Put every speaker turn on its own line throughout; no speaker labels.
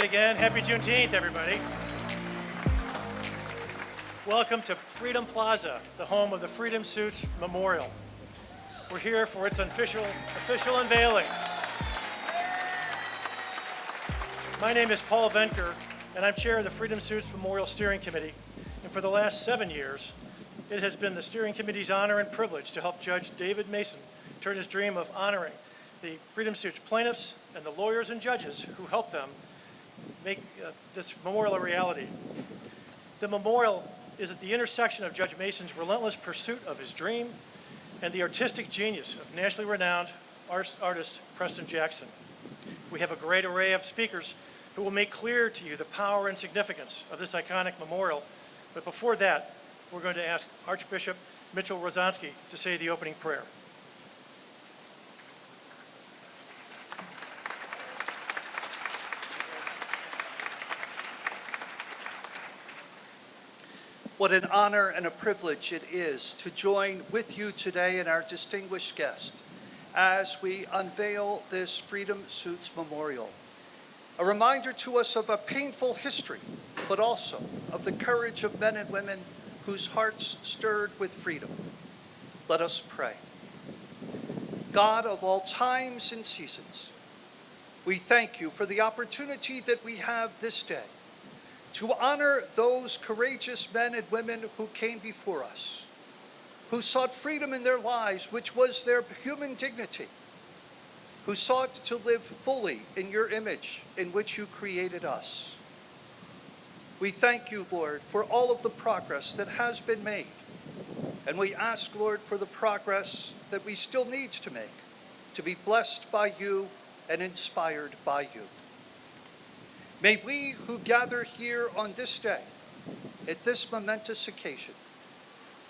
again. Happy Juneteenth, everybody. Welcome to Freedom Plaza, the home of the Freedom Suits Memorial. We're here for its official unveiling. My name is Paul Venker, and I'm chair of the Freedom Suits Memorial Steering Committee. And for the last 7 years, it has been the steering committee's honor and privilege to help Judge David Mason turn his dream of honoring the Freedom Suits plaintiffs and the lawyers and judges who helped them make this memorial a reality. The memorial is at the intersection of Judge Mason's relentless pursuit of his dream and the artistic genius of nationally renowned artist Preston Jackson. We have a great array of speakers who will make clear to you the power and significance of this iconic memorial. But before that, we're going to ask Archbishop Mitchell Rozanski to say the opening prayer.
What an honor and a privilege it is to join with you today and our distinguished guest as we unveil this Freedom Suits Memorial. A reminder to us of a painful history, but also of the courage of men and women whose hearts stirred with freedom. Let us pray. God of all times and seasons, we thank you for the opportunity that we have this day to honor those courageous men and women who came before us, who sought freedom in their lives, which was their human dignity, who sought to live fully in your image in which you created us. We thank you, Lord, for all of the progress that has been made, and we ask, Lord, for the progress that we still need to make, to be blessed by you and inspired by you. May we who gather here on this day, at this momentous occasion,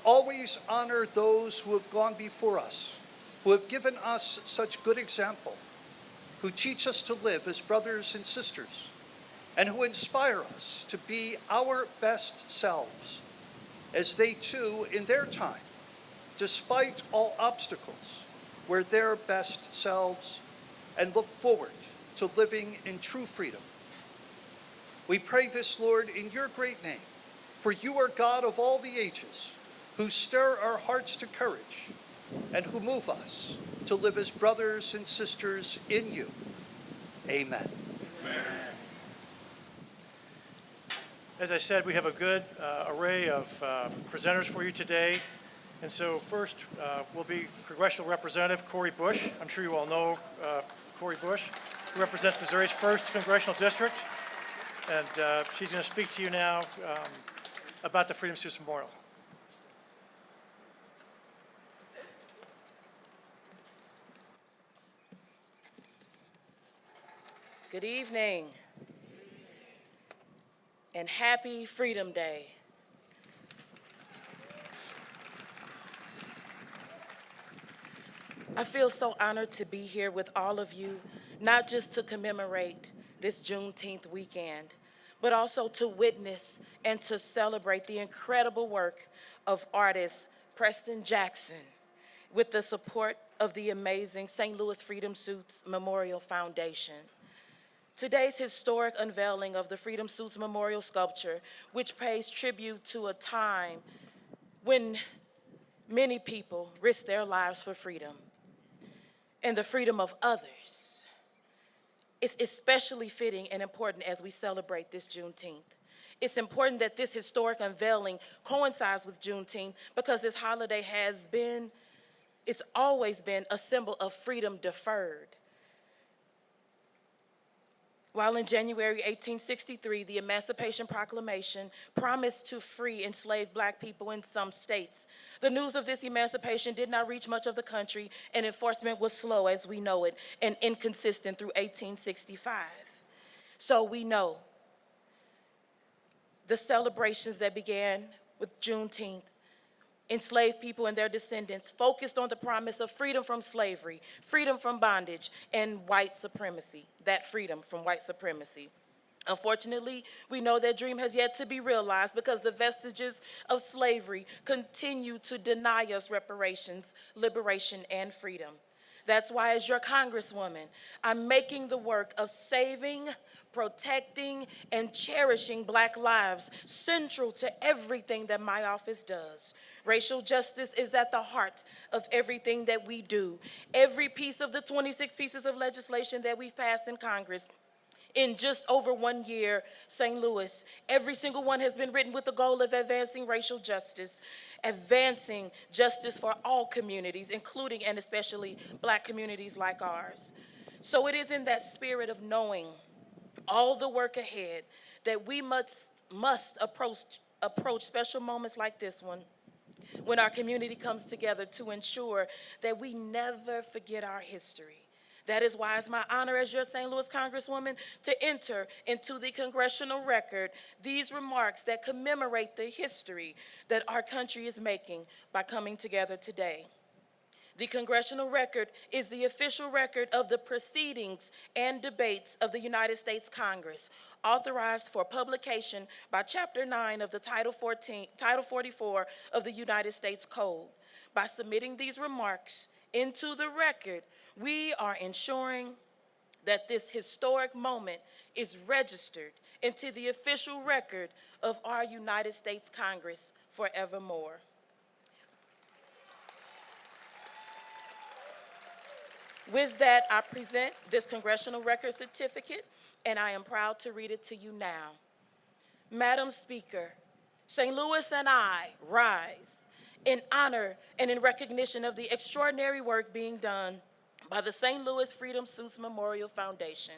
always honor those who have gone before us, who have given us such good example, who teach us to live as brothers and sisters, and who inspire us to be our best selves, as they too, in their time, despite all obstacles, were their best selves and look forward to living in true freedom. We pray this, Lord, in your great name, for you are God of all the ages, who stir our hearts to courage and who move us to live as brothers and sisters in you. Amen. Amen.
As I said, we have a good array of presenters for you today. And so first will be Congressional Representative Cori Bush. I'm sure you all know Cori Bush, who represents Missouri's 1st Congressional District. And she's going to speak to you now about the Freedom Suits Memorial.
Good evening, and happy Freedom Day. I feel so honored to be here with all of you, not just to commemorate this Juneteenth weekend, but also to witness and to celebrate the incredible work of artist Preston Jackson with the support of the amazing St. Louis Freedom Suits Memorial Foundation. Today's historic unveiling of the Freedom Suits Memorial sculpture, which pays tribute to a time when many people risked their lives for freedom and the freedom of others, it's especially fitting and important as we celebrate this Juneteenth. It's important that this historic unveiling coincides with Juneteenth because this holiday it's always been a symbol of freedom deferred. While in January 1863, the Emancipation Proclamation promised to free enslaved Black people in some states, the news of this emancipation did not reach much of the country, and enforcement was slow as we know it, and inconsistent through 1865. So we know the celebrations that began with Juneteenth, enslaved people and their descendants focused on the promise of freedom from slavery, freedom from bondage, and white supremacy, that freedom from white supremacy. Unfortunately, we know that dream has yet to be realized because the vestiges of slavery continue to deny us reparations, liberation, and freedom. That's why, as your Congresswoman, I'm making the work of saving, protecting, and cherishing Black lives central to everything that my office does. Racial justice is at the heart of everything that we do. Every piece of the 26 pieces of legislation that we've passed in Congress in just over 1 year, St. Louis, every single one has been written with the goal of advancing racial justice, advancing justice for all communities, including and especially Black communities like ours. So it is in that spirit of knowing all the work ahead that we must approach special moments like this one, when our community comes together, to ensure that we never forget our history. That is why it's my honor as your St. Louis Congresswoman to enter into the congressional record these remarks that commemorate the history that our country is making by coming together today. The congressional record is the official record of the proceedings and debates of the United States Congress, authorized for publication by Chapter 9 of the Title 44 of the United States Code. By submitting these remarks into the record, we are ensuring that this historic moment is registered into the official record of our United States Congress forevermore. With that, I present this Congressional Record Certificate, and I am proud to read it to you now. Madam Speaker, St. Louis and I rise in honor and in recognition of the extraordinary work being done by the St. Louis Freedom Suits Memorial Foundation.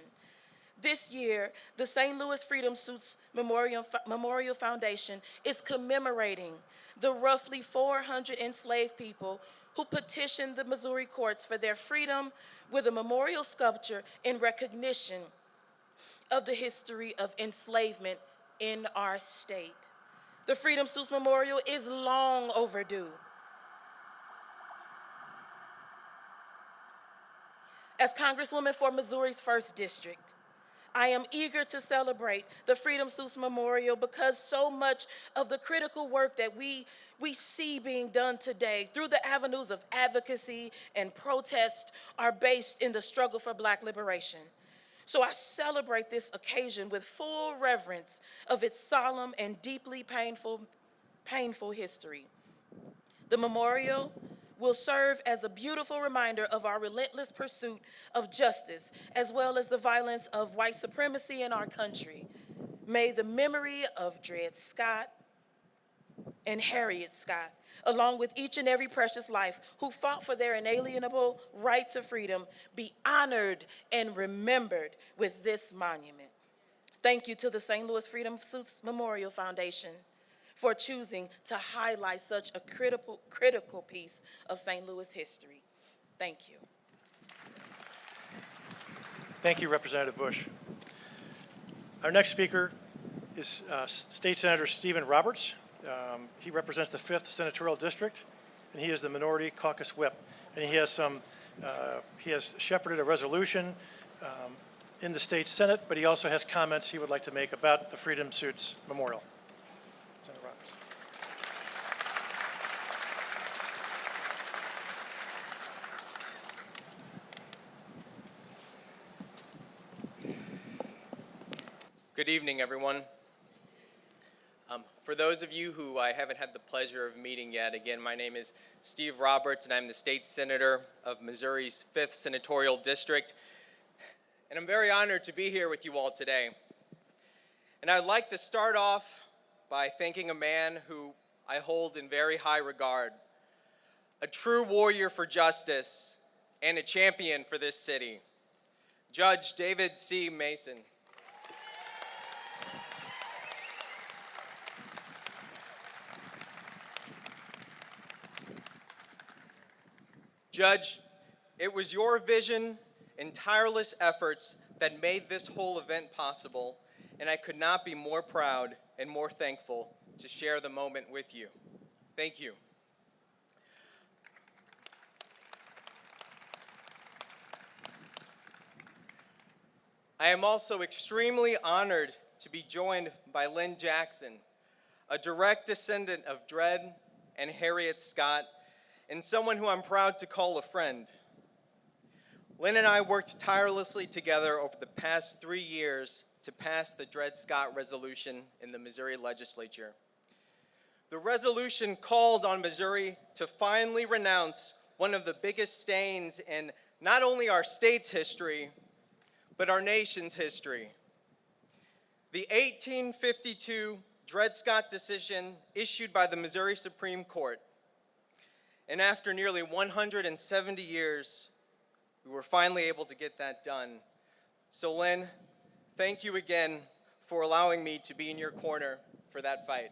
This year, the St. Louis Freedom Suits Memorial Foundation is commemorating the roughly 400 enslaved people who petitioned the Missouri courts for their freedom with a memorial sculpture in recognition of the history of enslavement in our state. The Freedom Suits Memorial is long overdue. As Congresswoman for Missouri's 1st District, I am eager to celebrate the Freedom Suits Memorial because so much of the critical work that we see being done today through the avenues of advocacy and protest are based in the struggle for Black liberation. So I celebrate this occasion with full reverence of its solemn and deeply painful history. The memorial will serve as a beautiful reminder of our relentless pursuit of justice, as well as the violence of white supremacy in our country. May the memory of Dred Scott and Harriet Scott, along with each and every precious life who fought for their inalienable right to freedom, be honored and remembered with this monument. Thank you to the St. Louis Freedom Suits Memorial Foundation for choosing to highlight such a critical piece of St. Louis history. Thank you.
Thank you, Representative Bush. Our next speaker is State Senator Stephen Roberts. He represents the 5th Senatorial District, and he is the Minority Caucus Whip. And he has shepherded a resolution in the state Senate, but he also has comments he would like to make about the Freedom Suits Memorial. Senator Roberts.
Good evening, everyone. For those of you who I haven't had the pleasure of meeting yet, again, my name is Steve Roberts, and I'm the state senator of Missouri's 5th Senatorial District. And I'm very honored to be here with you all today. And I'd like to start off by thanking a man who I hold in very high regard, a true warrior for justice and a champion for this city, Judge David C. Mason. Judge, it was your vision and tireless efforts that made this whole event possible, and I could not be more proud and more thankful to share the moment with you. Thank you. I am also extremely honored to be joined by Lynn Jackson, a direct descendant of Dred and Harriet Scott, and someone who I'm proud to call a friend. Lynn and I worked tirelessly together over the past 3 years to pass the Dred Scott resolution in the Missouri legislature. The resolution called on Missouri to finally renounce one of the biggest stains in not only our state's history, but our nation's history. The 1852 Dred Scott decision issued by the Missouri Supreme Court. And after nearly 170 years, we were finally able to get that done. So Lynn, thank you again for allowing me to be in your corner for that fight.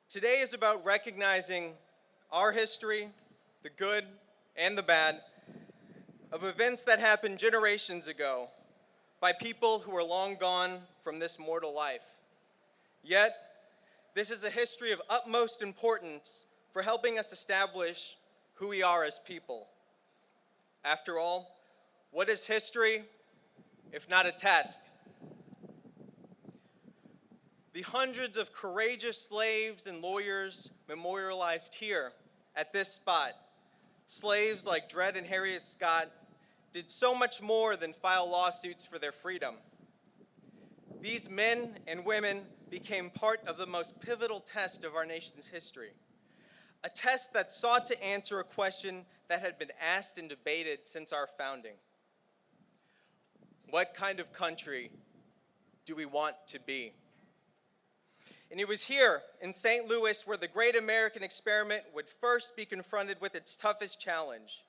Today is about recognizing our history, the good and the bad, of events that happened generations ago by people who are long gone from this mortal life. Yet, this is a history of utmost importance for helping us establish who we are as people. After all, what is history if not a test? The hundreds of courageous slaves and lawyers memorialized here at this spot, slaves like Dred and Harriet Scott, did so much more than file lawsuits for their freedom. These men and women became part of the most pivotal test of our nation's history, a test that sought to answer a question that had been asked and debated since our founding. What kind of country do we want to be? And it was here in St. Louis where the great American experiment would first be confronted with its toughest challenge.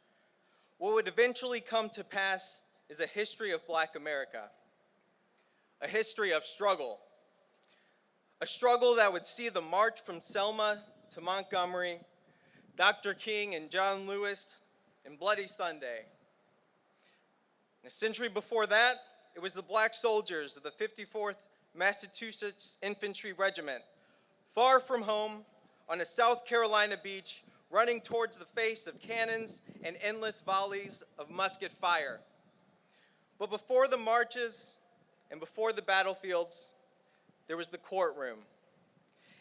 What would eventually come to pass is a history of Black America, a history of struggle, a struggle that would see the march from Selma to Montgomery, Dr. King and John Lewis, and Bloody Sunday. And a century before that, it was the Black soldiers of the 54th Massachusetts Infantry Regiment, far from home on a South Carolina beach, running towards the face of cannons and endless volleys of musket fire. But before the marches and before the battlefields, there was the courtroom,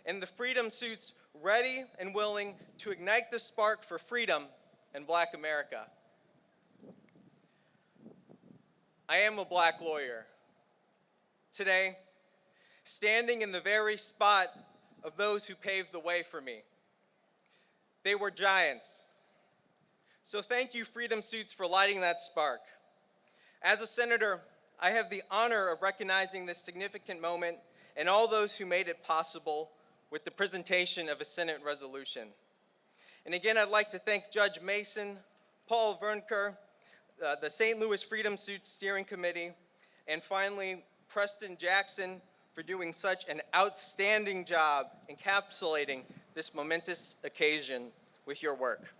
and the freedom suits ready and willing to ignite the spark for freedom in Black America. I am a Black lawyer. Today, standing in the very spot of those who paved the way for me. They were giants. So thank you, Freedom Suits, for lighting that spark. As a senator, I have the honor of recognizing this significant moment and all those who made it possible with the presentation of a Senate resolution. And again, I'd like to thank Judge Mason, Paul Vernker, the St. Louis Freedom Suits Steering Committee, and finally, Preston Jackson, for doing such an outstanding job encapsulating this momentous occasion with your work.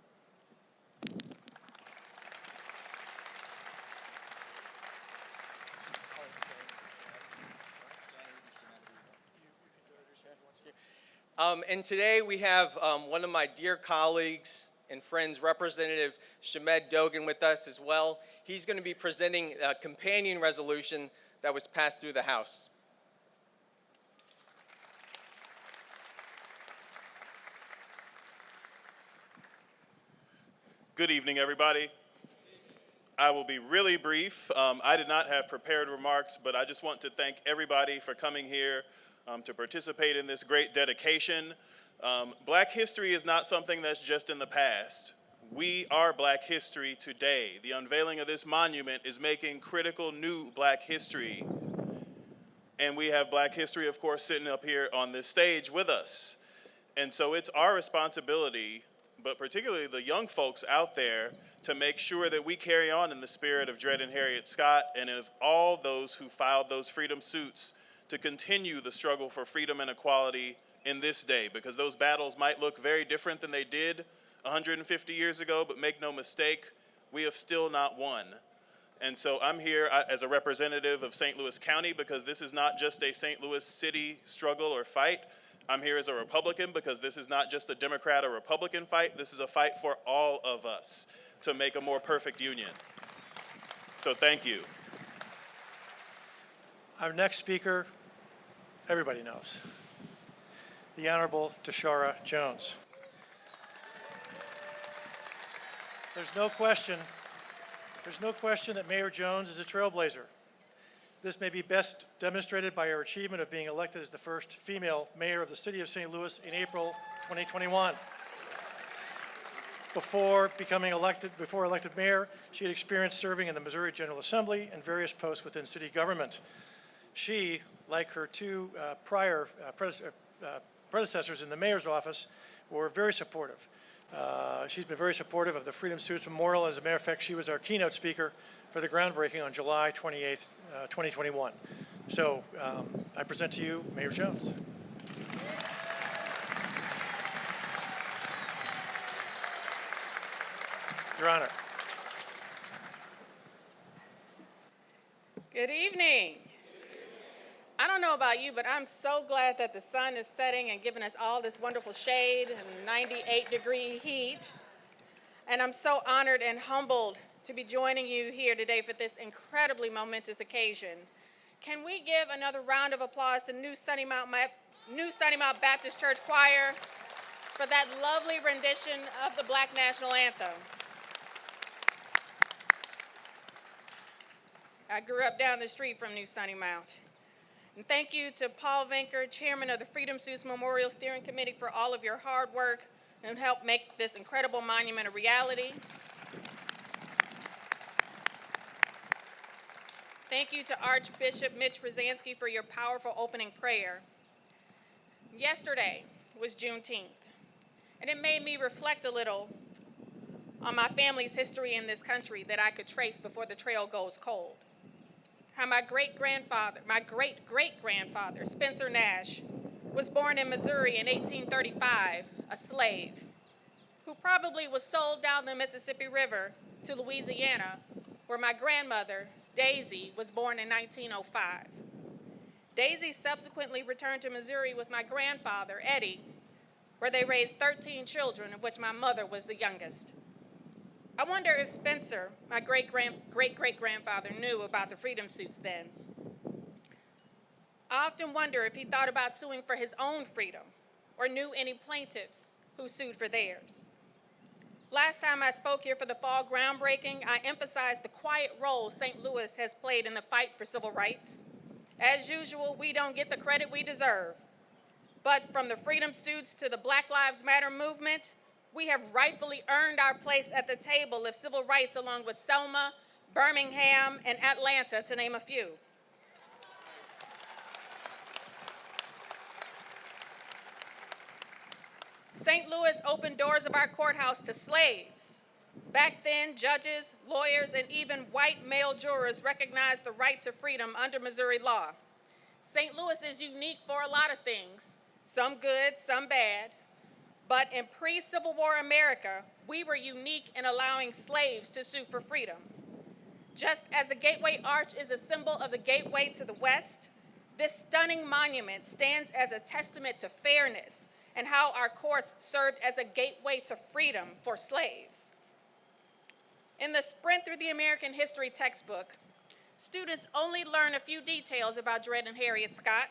And today we have one of my dear colleagues and friends, Representative Shamed Dogan, with us as well. He's going to be presenting a companion resolution that was passed through the House.
Good evening, everybody. I will be really brief. I did not have prepared remarks, but I just want to thank everybody for coming here to participate in this great dedication. Black history is not something that's just in the past. We are Black history today. The unveiling of this monument is making critical new Black history. And we have Black history, of course, sitting up here on this stage with us. And so it's our responsibility, but particularly the young folks out there, to make sure that we carry on in the spirit of Dred and Harriet Scott and of all those who filed those freedom suits to continue the struggle for freedom and equality in this day, because those battles might look very different than they did 150 years ago, but make no mistake, we have still not won. And so I'm here as a representative of St. Louis County because this is not just a St. Louis City struggle or fight. I'm here as a Republican because this is not just a Democrat or Republican fight. This is a fight for all of us to make a more perfect union. So thank you.
Our next speaker, everybody knows. the Honorable Tashara Jones. There's no question that Mayor Jones is a trailblazer. This may be best demonstrated by her achievement of being elected as the first female mayor of the city of St. Louis in April 2021. Before elected mayor, she had experience serving in the Missouri General Assembly and various posts within city government. She, like her two prior predecessors in the mayor's office, were very supportive. She's been very supportive of the Freedom Suits Memorial. As a matter of fact, she was our keynote speaker for the groundbreaking on July 28th, 2021. So I present to you Mayor Jones. Your Honor.
Good evening. I don't know about you, but I'm so glad that the sun is setting and giving us all this wonderful shade and 98-degree heat. And I'm so honored and humbled to be joining you here today for this incredibly momentous occasion. Can we give another round of applause to New Sunny Mount Baptist Church Choir for that lovely rendition of the Black National Anthem? I grew up down the street from New Sunny Mount. And thank you to Paul Venker, Chairman of the Freedom Suits Memorial Steering Committee, for all of your hard work and help make this incredible monument a reality. Thank you to Archbishop Mitch Rosansky for your powerful opening prayer. Yesterday was Juneteenth, and it made me reflect a little on my family's history in this country that I could trace before the trail goes cold. How my great-great-grandfather, Spencer Nash, was born in Missouri in 1835, a slave, who probably was sold down the Mississippi River to Louisiana, where my grandmother, Daisy, was born in 1905. Daisy subsequently returned to Missouri with my grandfather, Eddie, where they raised 13 children, of which my mother was the youngest. I wonder if Spencer, my great-great-grandfather, knew about the Freedom Suits then. I often wonder if he thought about suing for his own freedom or knew any plaintiffs who sued for theirs. Last time I spoke here for the fall groundbreaking, I emphasized the quiet role St. Louis has played in the fight for civil rights. As usual, we don't get the credit we deserve. But from the Freedom Suits to the Black Lives Matter movement, we have rightfully earned our place at the table of civil rights along with Selma, Birmingham, and Atlanta, to name a few. St. Louis opened doors of our courthouse to slaves. Back then, judges, lawyers, and even white male jurors recognized the right to freedom under Missouri law. St. Louis is unique for a lot of things, some good, some bad. But in pre-Civil War America, we were unique in allowing slaves to sue for freedom. Just as the Gateway Arch is a symbol of the gateway to the West, this stunning monument stands as a testament to fairness and how our courts served as a gateway to freedom for slaves. In the Sprint Through the American History textbook, students only learn a few details about Dred and Harriet Scott,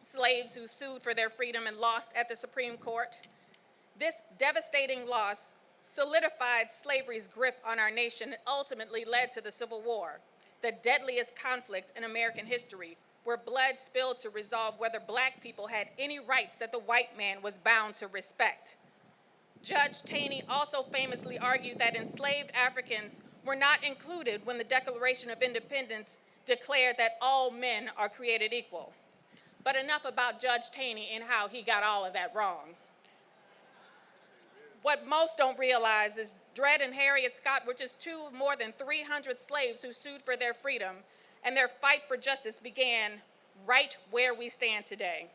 slaves who sued for their freedom and lost at the Supreme Court. This devastating loss solidified slavery's grip on our nation and ultimately led to the Civil War, the deadliest conflict in American history, where blood spilled to resolve whether black people had any rights that the white man was bound to respect. Judge Taney also famously argued that enslaved Africans were not included when the Declaration of Independence declared that all men are created equal. But enough about Judge Taney and how he got all of that wrong. What most don't realize is Dred and Harriet Scott were just two of more than 300 slaves who sued for their freedom, and their fight for justice began right where we stand today.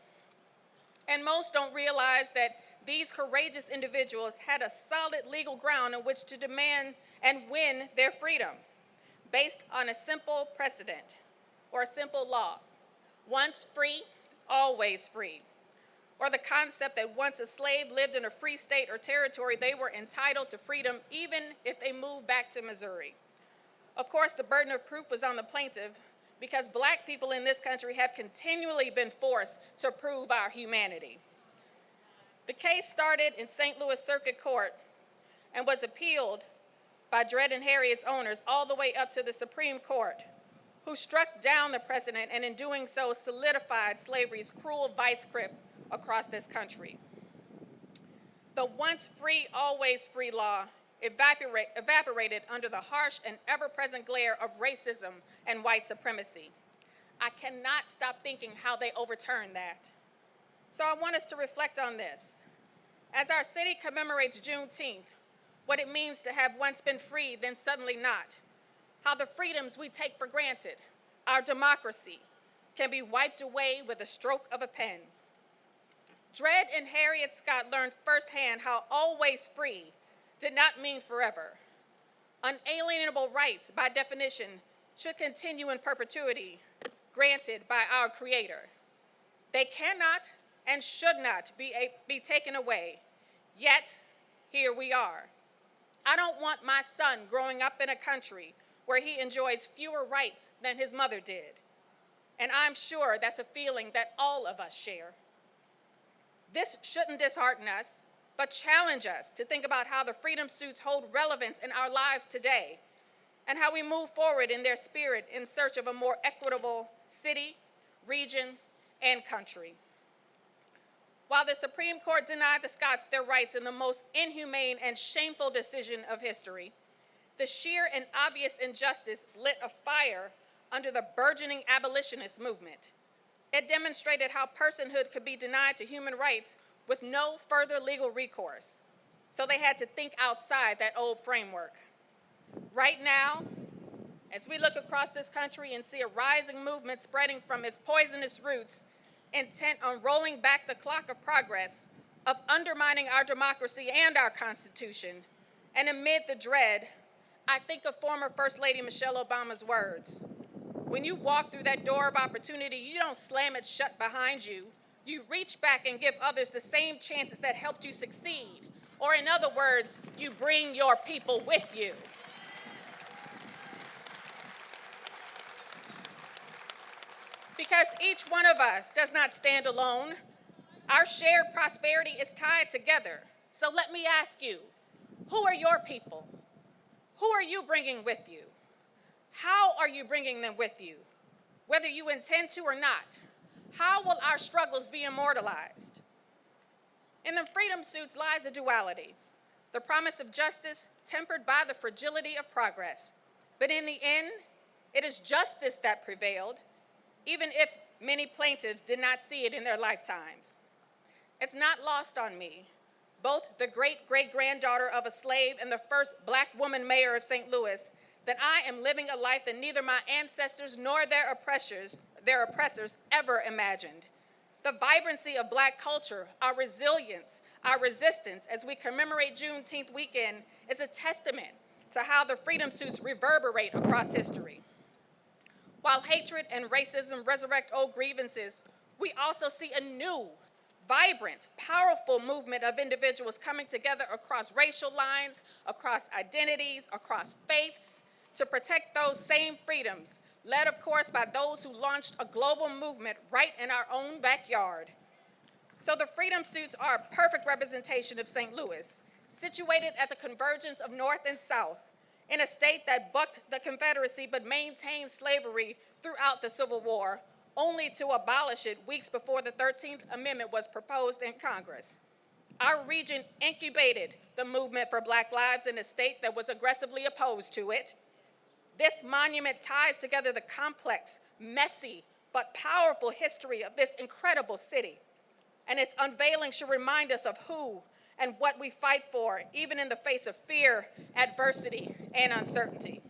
And most don't realize that these courageous individuals had a solid legal ground on which to demand and win their freedom, based on a simple precedent or a simple law: once free, always free. Or the concept that once a slave lived in a free state or territory, they were entitled to freedom even if they moved back to Missouri. Of course, the burden of proof was on the plaintiff because black people in this country have continually been forced to prove our humanity. The case started in St. Louis Circuit Court and was appealed by Dred and Harriet's owners all the way up to the Supreme Court, who struck down the precedent and in doing so solidified slavery's cruel vice grip across this country. The once free, always free law evaporated under the harsh and ever-present glare of racism and white supremacy. I cannot stop thinking how they overturned that. So I want us to reflect on this. As our city commemorates Juneteenth, what it means to have once been free, then suddenly not, how the freedoms we take for granted, our democracy, can be wiped away with a stroke of a pen. Dred and Harriet Scott learned firsthand how always free did not mean forever. Unalienable rights, by definition, should continue in perpetuity, granted by our Creator. They cannot and should not be taken away, yet here we are. I don't want my son growing up in a country where he enjoys fewer rights than his mother did, and I'm sure that's a feeling that all of us share. This shouldn't dishearten us, but challenge us to think about how the freedom suits hold relevance in our lives today and how we move forward in their spirit in search of a more equitable city, region, and country. While the Supreme Court denied the Scotts their rights in the most inhumane and shameful decision of history, the sheer and obvious injustice lit a fire under the burgeoning abolitionist movement. It demonstrated how personhood could be denied to human rights with no further legal recourse. So they had to think outside that old framework. Right now, as we look across this country and see a rising movement spreading from its poisonous roots, intent on rolling back the clock of progress, of undermining our democracy and our Constitution, and amid the dread, I think of former First Lady Michelle Obama's words. When you walk through that door of opportunity, you don't slam it shut behind you. You reach back and give others the same chances that helped you succeed. Or in other words, you bring your people with you. Because each one of us does not stand alone. Our shared prosperity is tied together. So let me ask you, who are your people? Who are you bringing with you? How are you bringing them with you? Whether you intend to or not, how will our struggles be immortalized? In the freedom suits lies a duality, the promise of justice tempered by the fragility of progress. But in the end, it is justice that prevailed, even if many plaintiffs did not see it in their lifetimes. It's not lost on me, both the great-great-granddaughter of a slave and the first Black woman mayor of St. Louis, that I am living a life that neither my ancestors nor their oppressors ever imagined. The vibrancy of Black culture, our resilience, our resistance as we commemorate Juneteenth weekend is a testament to how the freedom suits reverberate across history. While hatred and racism resurrect old grievances, we also see a new, vibrant, powerful movement of individuals coming together across racial lines, across identities, across faiths, to protect those same freedoms, led of course by those who launched a global movement right in our own backyard. So the freedom suits are a perfect representation of St. Louis, situated at the convergence of North and South, in a state that bucked the Confederacy but maintained slavery throughout the Civil War, only to abolish it weeks before the 13th Amendment was proposed in Congress. Our region incubated the movement for Black lives in a state that was aggressively opposed to it. This monument ties together the complex, messy, but powerful history of this incredible city. And its unveiling should remind us of who and what we fight for, even in the face of fear, adversity, and uncertainty.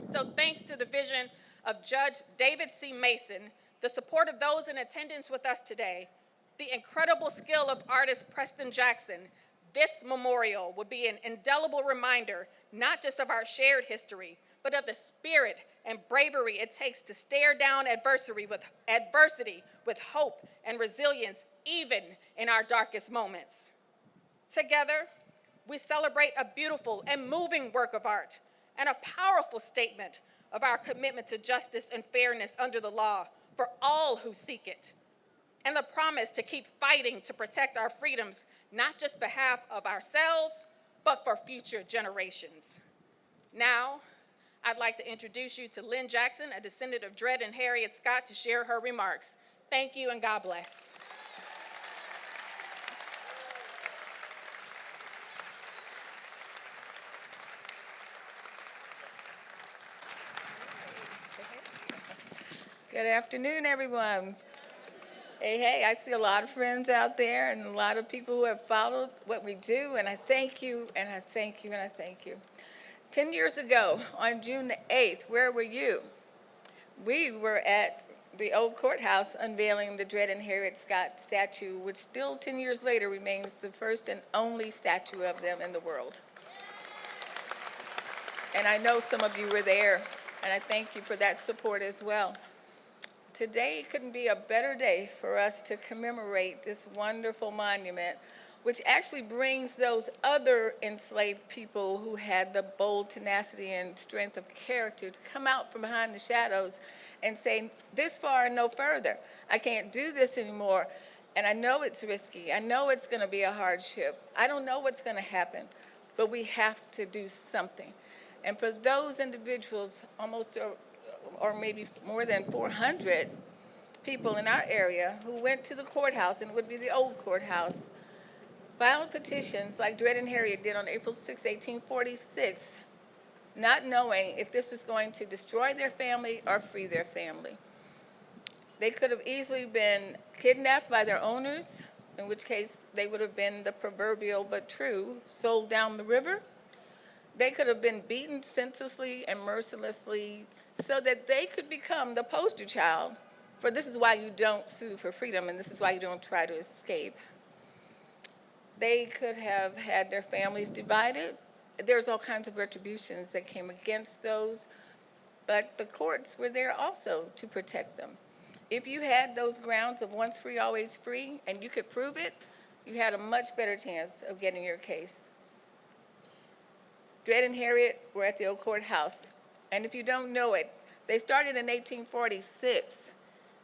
So thanks to the vision of Judge David C. Mason, the support of those in attendance with us today, the incredible skill of artist Preston Jackson, this memorial will be an indelible reminder, not just of our shared history, but of the spirit and bravery it takes to stare down adversity with hope and resilience, even in our darkest moments. Together, we celebrate a beautiful and moving work of art and a powerful statement of our commitment to justice and fairness under the law for all who seek it. and the promise to keep fighting to protect our freedoms, not just behalf of ourselves, but for future generations. Now, I'd like to introduce you to Lynn Jackson, a descendant of Dred and Harriet Scott, to share her remarks. Thank you and God bless.
Good afternoon, everyone. Hey, I see a lot of friends out there and a lot of people who have followed what we do, and I thank you, and I thank you, and I thank you. 10 years ago, on June the 8th, where were you? We were at the old courthouse unveiling the Dred and Harriet Scott statue, which still 10 years later remains the first and only statue of them in the world. And I know some of you were there, and I thank you for that support as well. Today couldn't be a better day for us to commemorate this wonderful monument, which actually brings those other enslaved people who had the bold tenacity and strength of character to come out from behind the shadows and say, this far and no further. I can't do this anymore. And I know it's risky. I know it's going to be a hardship. I don't know what's going to happen, but we have to do something. And for those individuals, almost or maybe more than 400 people in our area who went to the courthouse, and it would be the old courthouse, filed petitions like Dred and Harriet did on April 6, 1846, not knowing if this was going to destroy their family or free their family. They could have easily been kidnapped by their owners, in which case they would have been the proverbial but true sold down the river. They could have been beaten senselessly and mercilessly so that they could become the poster child for this is why you don't sue for freedom and this is why you don't try to escape. They could have had their families divided. There's all kinds of retributions that came against those, but the courts were there also to protect them. If you had those grounds of once free, always free, and you could prove it, you had a much better chance of getting your case. Dred and Harriet were at the old courthouse. And if you don't know it, they started in 1846,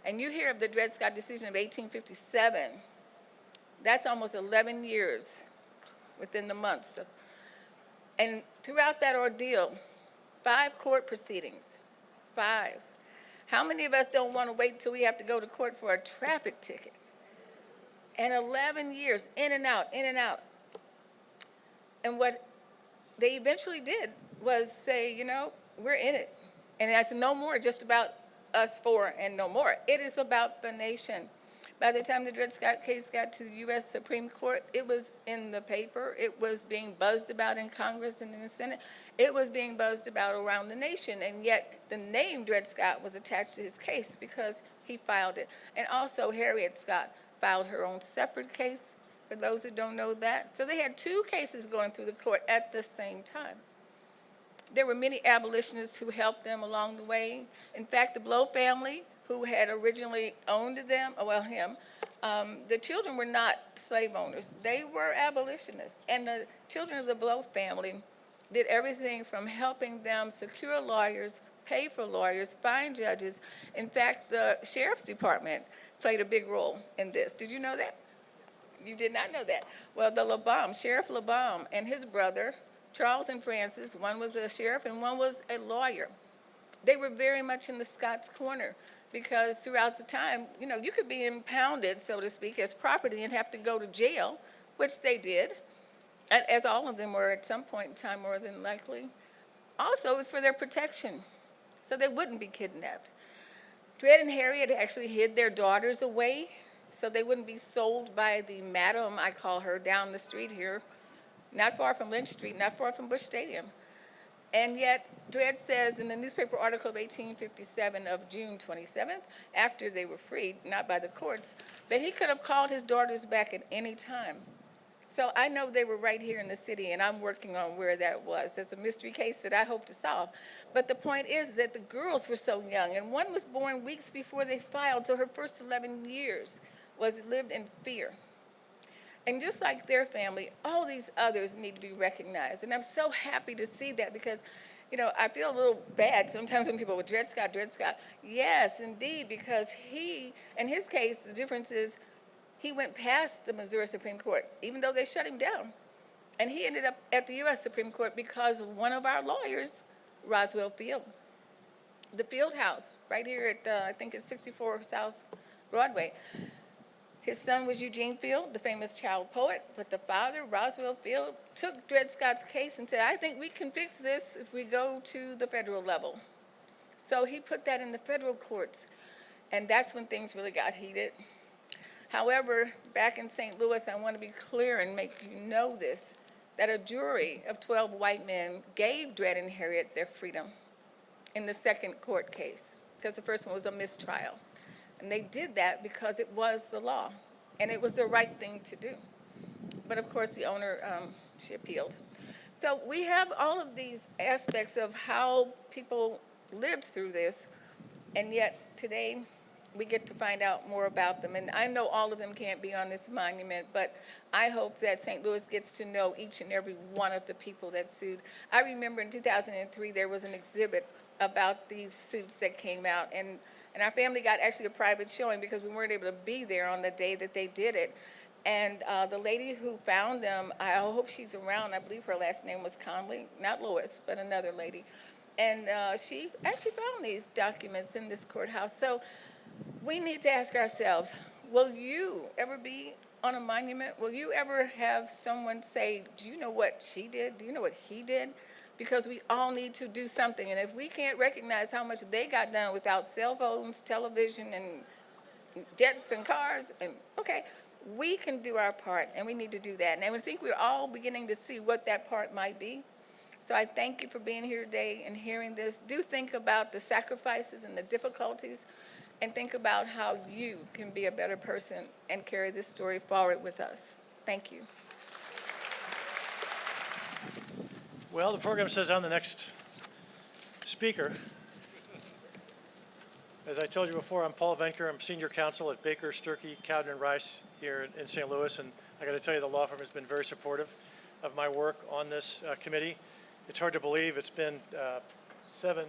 and you hear of the Dred Scott decision of 1857. That's almost 11 years within the months. And throughout that ordeal, 5 court proceedings, 5. How many of us don't want to wait till we have to go to court for a traffic ticket? And 11 years, in and out, in and out. And what they eventually did was say, you know, we're in it. And it's no more just about us 4 and no more. It is about the nation. By the time the Dred Scott case got to the U.S. Supreme Court, it was in the paper. It was being buzzed about in Congress and in the Senate. It was being buzzed about around the nation. And yet the name Dred Scott was attached to his case because he filed it. And also Harriet Scott filed her own separate case, for those who don't know that. So they had 2 cases going through the court at the same time. There were many abolitionists who helped them along the way. In fact, the Blow family, who had originally owned them, the children were not slave owners. They were abolitionists. And the children of the Blow family did everything from helping them secure lawyers, pay for lawyers, find judges. In fact, the sheriff's department played a big role in this. Did you know that? You did not know that. Well, Sheriff LeBaum and his brother, Charles and Francis, one was a sheriff and one was a lawyer. They were very much in the Scots' corner because throughout the time, you know, you could be impounded, so to speak, as property and have to go to jail, which they did, as all of them were at some point in time, more than likely. Also, it was for their protection, so they wouldn't be kidnapped. Dred and Harriet actually hid their daughters away so they wouldn't be sold by the madam, I call her, down the street here, not far from Lynch Street, not far from Bush Stadium. And yet, Dred says in the newspaper article of 1857 of June 27th, after they were freed, not by the courts, that he could have called his daughters back at any time. So I know they were right here in the city, and I'm working on where that was. That's a mystery case that I hope to solve. But the point is that the girls were so young, and one was born weeks before they filed, so her first 11 years was lived in fear. And just like their family, all these others need to be recognized. And I'm so happy to see that because You know, I feel a little bad sometimes when people with Dred Scott, Dred Scott. Yes, indeed, because he, in his case, the difference is he went past the Missouri Supreme Court, even though they shut him down. And he ended up at the U.S. Supreme Court because of one of our lawyers, Roswell Field. The Field House, right here at, I think it's 64 South Broadway. His son was Eugene Field, the famous child poet, but the father, Roswell Field, took Dred Scott's case and said, I think we can fix this if we go to the federal level. So he put that in the federal courts, and that's when things really got heated. However, back in St. Louis, I want to be clear and make you know this, that a jury of 12 white men gave Dred and Harriet their freedom in the second court case, because the first one was a mistrial. And they did that because it was the law, and it was the right thing to do. But of course, the owner, she appealed. So we have all of these aspects of how people lived through this, and yet today we get to find out more about them. And I know all of them can't be on this monument, but I hope that St. Louis gets to know each and every one of the people that sued. I remember in 2003, there was an exhibit about these suits that came out, and our family got actually a private showing because we weren't able to be there on the day that they did it. And the lady who found them, I hope she's around, I believe her last name was Conley, not Lois, but another lady. And she actually found these documents in this courthouse. So we need to ask ourselves, will you ever be on a monument? Will you ever have someone say, do you know what she did? Do you know what he did? Because we all need to do something. And if we can't recognize how much they got done without cell phones, television, and jets and cars, and okay, we can do our part, and we need to do that. And I think we're all beginning to see what that part might be. So I thank you for being here today and hearing this. Do think about the sacrifices and the difficulties, and think about how you can be a better person and carry this story forward with us. Thank you.
Well, the program says I'm the next speaker. As I told you before, I'm Paul Venker. I'm senior counsel at Baker, Sturkey, Cowden, and Rice here in St. Louis. And I got to tell you, the law firm has been very supportive of my work on this committee. It's hard to believe it's been 7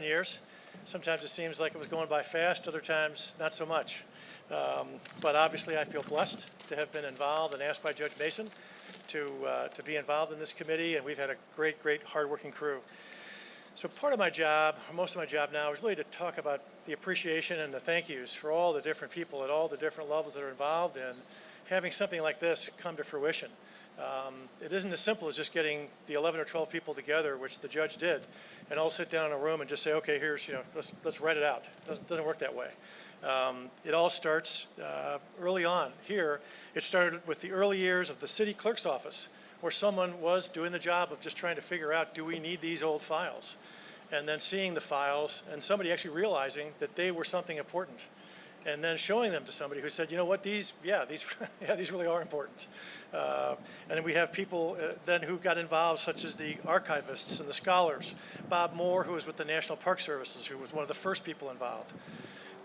years. Sometimes it seems like it was going by fast, other times not so much. But obviously I feel blessed to have been involved and asked by Judge Mason to be involved in this committee, and we've had a great, hardworking crew. So part of my job, or most of my job now, is really to talk about the appreciation and the thank yous for all the different people at all the different levels that are involved in having something like this come to fruition. It isn't as simple as just getting the 11 or 12 people together, which the judge did, and all sit down in a room and just say, okay, here's, let's write it out. Doesn't work that way. It all starts early on. Here, it started with the early years of the city clerk's office, where someone was doing the job of just trying to figure out, do we need these old files? And then seeing the files and somebody actually realizing that they were something important, and then showing them to somebody who said, you know what, these really are important. And then we have people then who got involved, such as the archivists and the scholars. Bob Moore, who was with the National Park Services, who was one of the first people involved.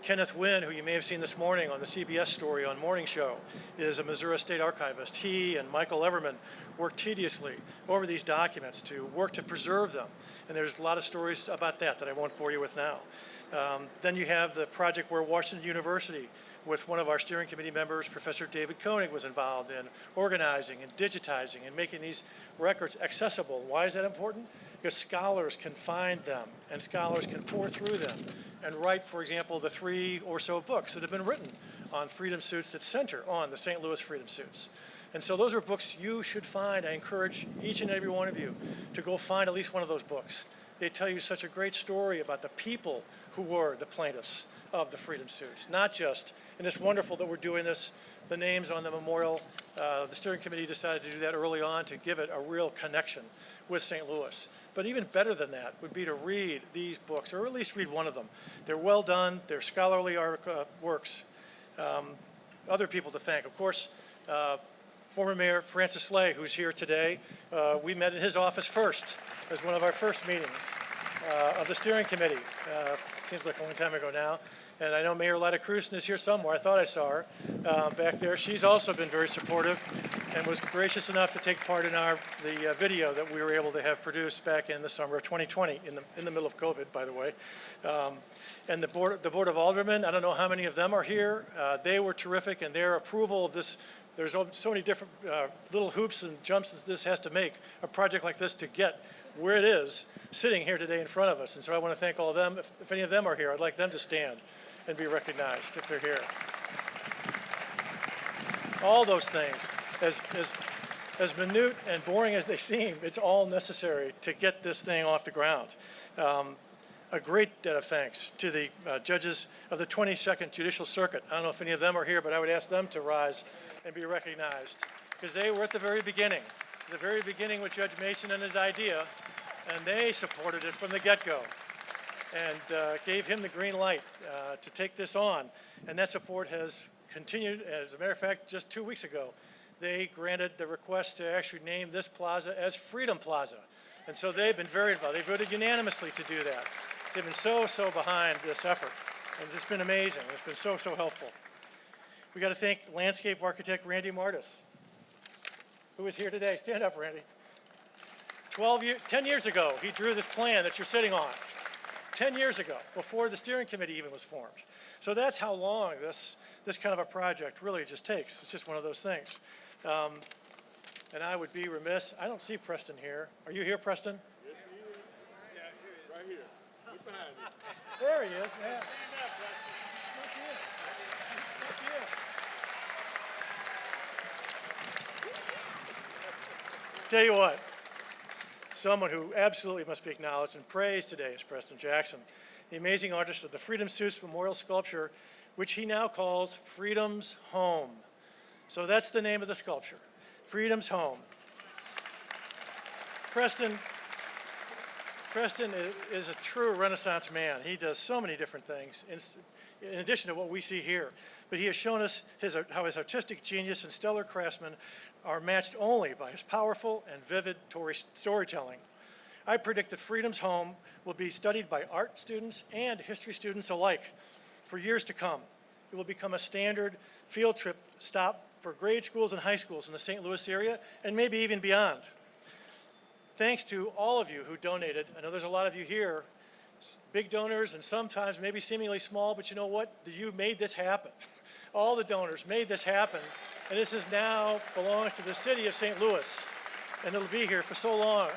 Kenneth Wynn, who you may have seen this morning on the CBS story on Morning Show, is a Missouri State archivist. He and Michael Everman worked tediously over these documents to work to preserve them. And there's a lot of stories about that I won't bore you with now. Then you have the project where Washington University, with one of our steering committee members, Professor David Koenig, was involved in organizing and digitizing and making these records accessible. Why is that important? Because scholars can find them and scholars can pour through them and write, for example, the 3 or so books that have been written on freedom suits that center on the St. Louis freedom suits. And so those are books you should find. I encourage each and every one of you to go find at least one of those books. They tell you such a great story about the people who were the plaintiffs of the freedom suits, not just, and it's wonderful that we're doing this, the names on the memorial. The steering committee decided to do that early on to give it a real connection with St. Louis. But even better than that would be to read these books, or at least read one of them. They're well done, they're scholarly works. Other people to thank, of course, former Mayor Francis Slay, who's here today. We met in his office first, as one of our first meetings of the steering committee. Seems like a long time ago now. And I know Mayor Lida Cruzan is here somewhere. I thought I saw her back there. She's also been very supportive. and was gracious enough to take part in the video that we were able to have produced back in the summer of 2020, in the middle of COVID, by the way. And the Board of Aldermen, I don't know how many of them are here. They were terrific, and their approval of this. There's so many different little hoops and jumps that this has to make, a project like this, to get where it is sitting here today in front of us. And so I want to thank all of them. If any of them are here, I'd like them to stand and be recognized if they're here. All those things, as minute and boring as they seem, it's all necessary to get this thing off the ground. A great debt of thanks to the judges of the 22nd Judicial Circuit. I don't know if any of them are here, but I would ask them to rise and be recognized, because they were at the very beginning with Judge Mason and his idea, and they supported it from the get-go and gave him the green light to take this on. And that support has continued. As a matter of fact, just 2 weeks ago, they granted the request to actually name this plaza as Freedom Plaza. And so they've been very involved. They voted unanimously to do that. They've been so behind this effort. And it's been amazing. It's been so helpful. We got to thank landscape architect Randy Martis, who is here today. Stand up, Randy. 10 years ago, he drew this plan that you're sitting on. 10 years ago, before the steering committee even was formed. So that's how long this kind of a project really just takes. It's just one of those things. And I would be remiss. I don't see Preston here. Are you here, Preston?
Yes, he is. Yeah, here, right here. Look behind you.
There he is. Yeah.
Stand up, Preston.
Look here. Tell you what, someone who absolutely must be acknowledged and praised today is Preston Jackson, the amazing artist of the Freedom Suits Memorial Sculpture, which he now calls Freedom's Home. So that's the name of the sculpture, Freedom's Home. Preston is a true Renaissance man. He does so many different things in addition to what we see here. But he has shown us how his artistic genius and stellar craftsman are matched only by his powerful and vivid storytelling. I predict that Freedom's Home will be studied by art students and history students alike for years to come. It will become a standard field trip stop for grade schools and high schools in the St. Louis area and maybe even beyond. Thanks to all of you who donated. I know there's a lot of you here, big donors and sometimes maybe seemingly small, but you know what? You made this happen. All the donors made this happen, and this is now belongs to the city of St. Louis, and it'll be here for so long.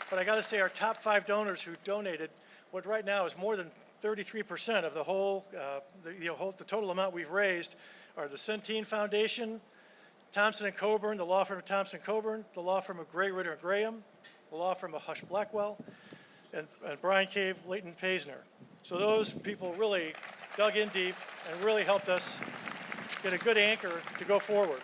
But I got to say, our top 5 donors who donated, what right now is more than 33% of the whole, the total amount we've raised, are the Centene Foundation, Thompson & Coburn, the law firm of Thompson & Coburn, the law firm of Gray, Ritter & Graham, the law firm of Hush Blackwell, and Brian Cave, Leighton Paisner. So those people really dug in deep and really helped us get a good anchor to go forward.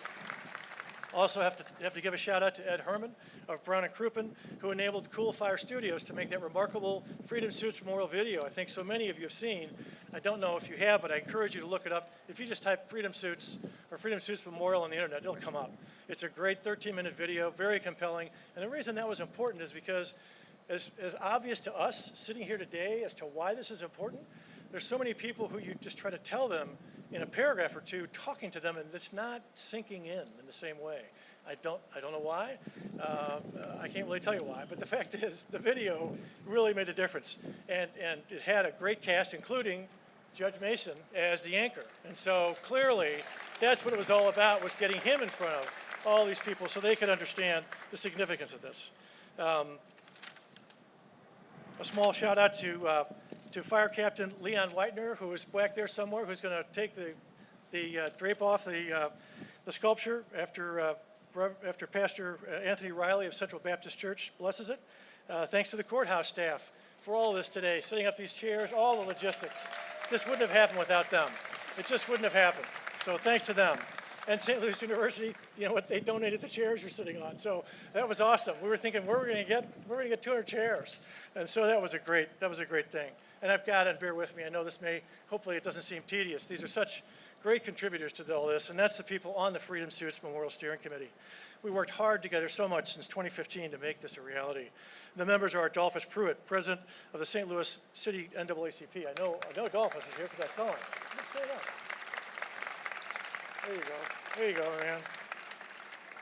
Also have to give a shout out to Ed Herman of Brown & Crouppen, who enabled Cool Fire Studios to make that remarkable Freedom Suits Memorial video I think so many of you have seen. I don't know if you have, but I encourage you to look it up. If you just type Freedom Suits or Freedom Suits Memorial on the internet, it'll come up. It's a great 13-minute video, very compelling. And the reason that was important is because as obvious to us sitting here today as to why this is important, there's so many people who you just try to tell them in a paragraph or two, talking to them, and it's not sinking in the same way. I don't know why. I can't really tell you why, but the fact is the video really made a difference. And it had a great cast, including Judge Mason as the anchor. And so clearly that's what it was all about, was getting him in front of all these people so they could understand the significance of this. A small shout out to Fire Captain Leon Whitener, who is back there somewhere, who's going to take the drape off the sculpture after Pastor Anthony Riley of Central Baptist Church blesses it. Thanks to the courthouse staff for all of this today, setting up these chairs, all the logistics. This wouldn't have happened without them. It just wouldn't have happened. So thanks to them. And St. Louis University, you know what, they donated the chairs you're sitting on. So that was awesome. We were thinking, where are we going to get? We're going to get 200 chairs. And so that was a great thing. And I've got, and bear with me, I know this hopefully it doesn't seem tedious. These are such great contributors to all this, and that's the people on the Freedom Suits Memorial Steering Committee. We worked hard together so much since 2015 to make this a reality. The members are Adolphus Pruitt, president of the St. Louis City NAACP. I know Adolphus is here because I saw him. Let's stand up. There you go, man.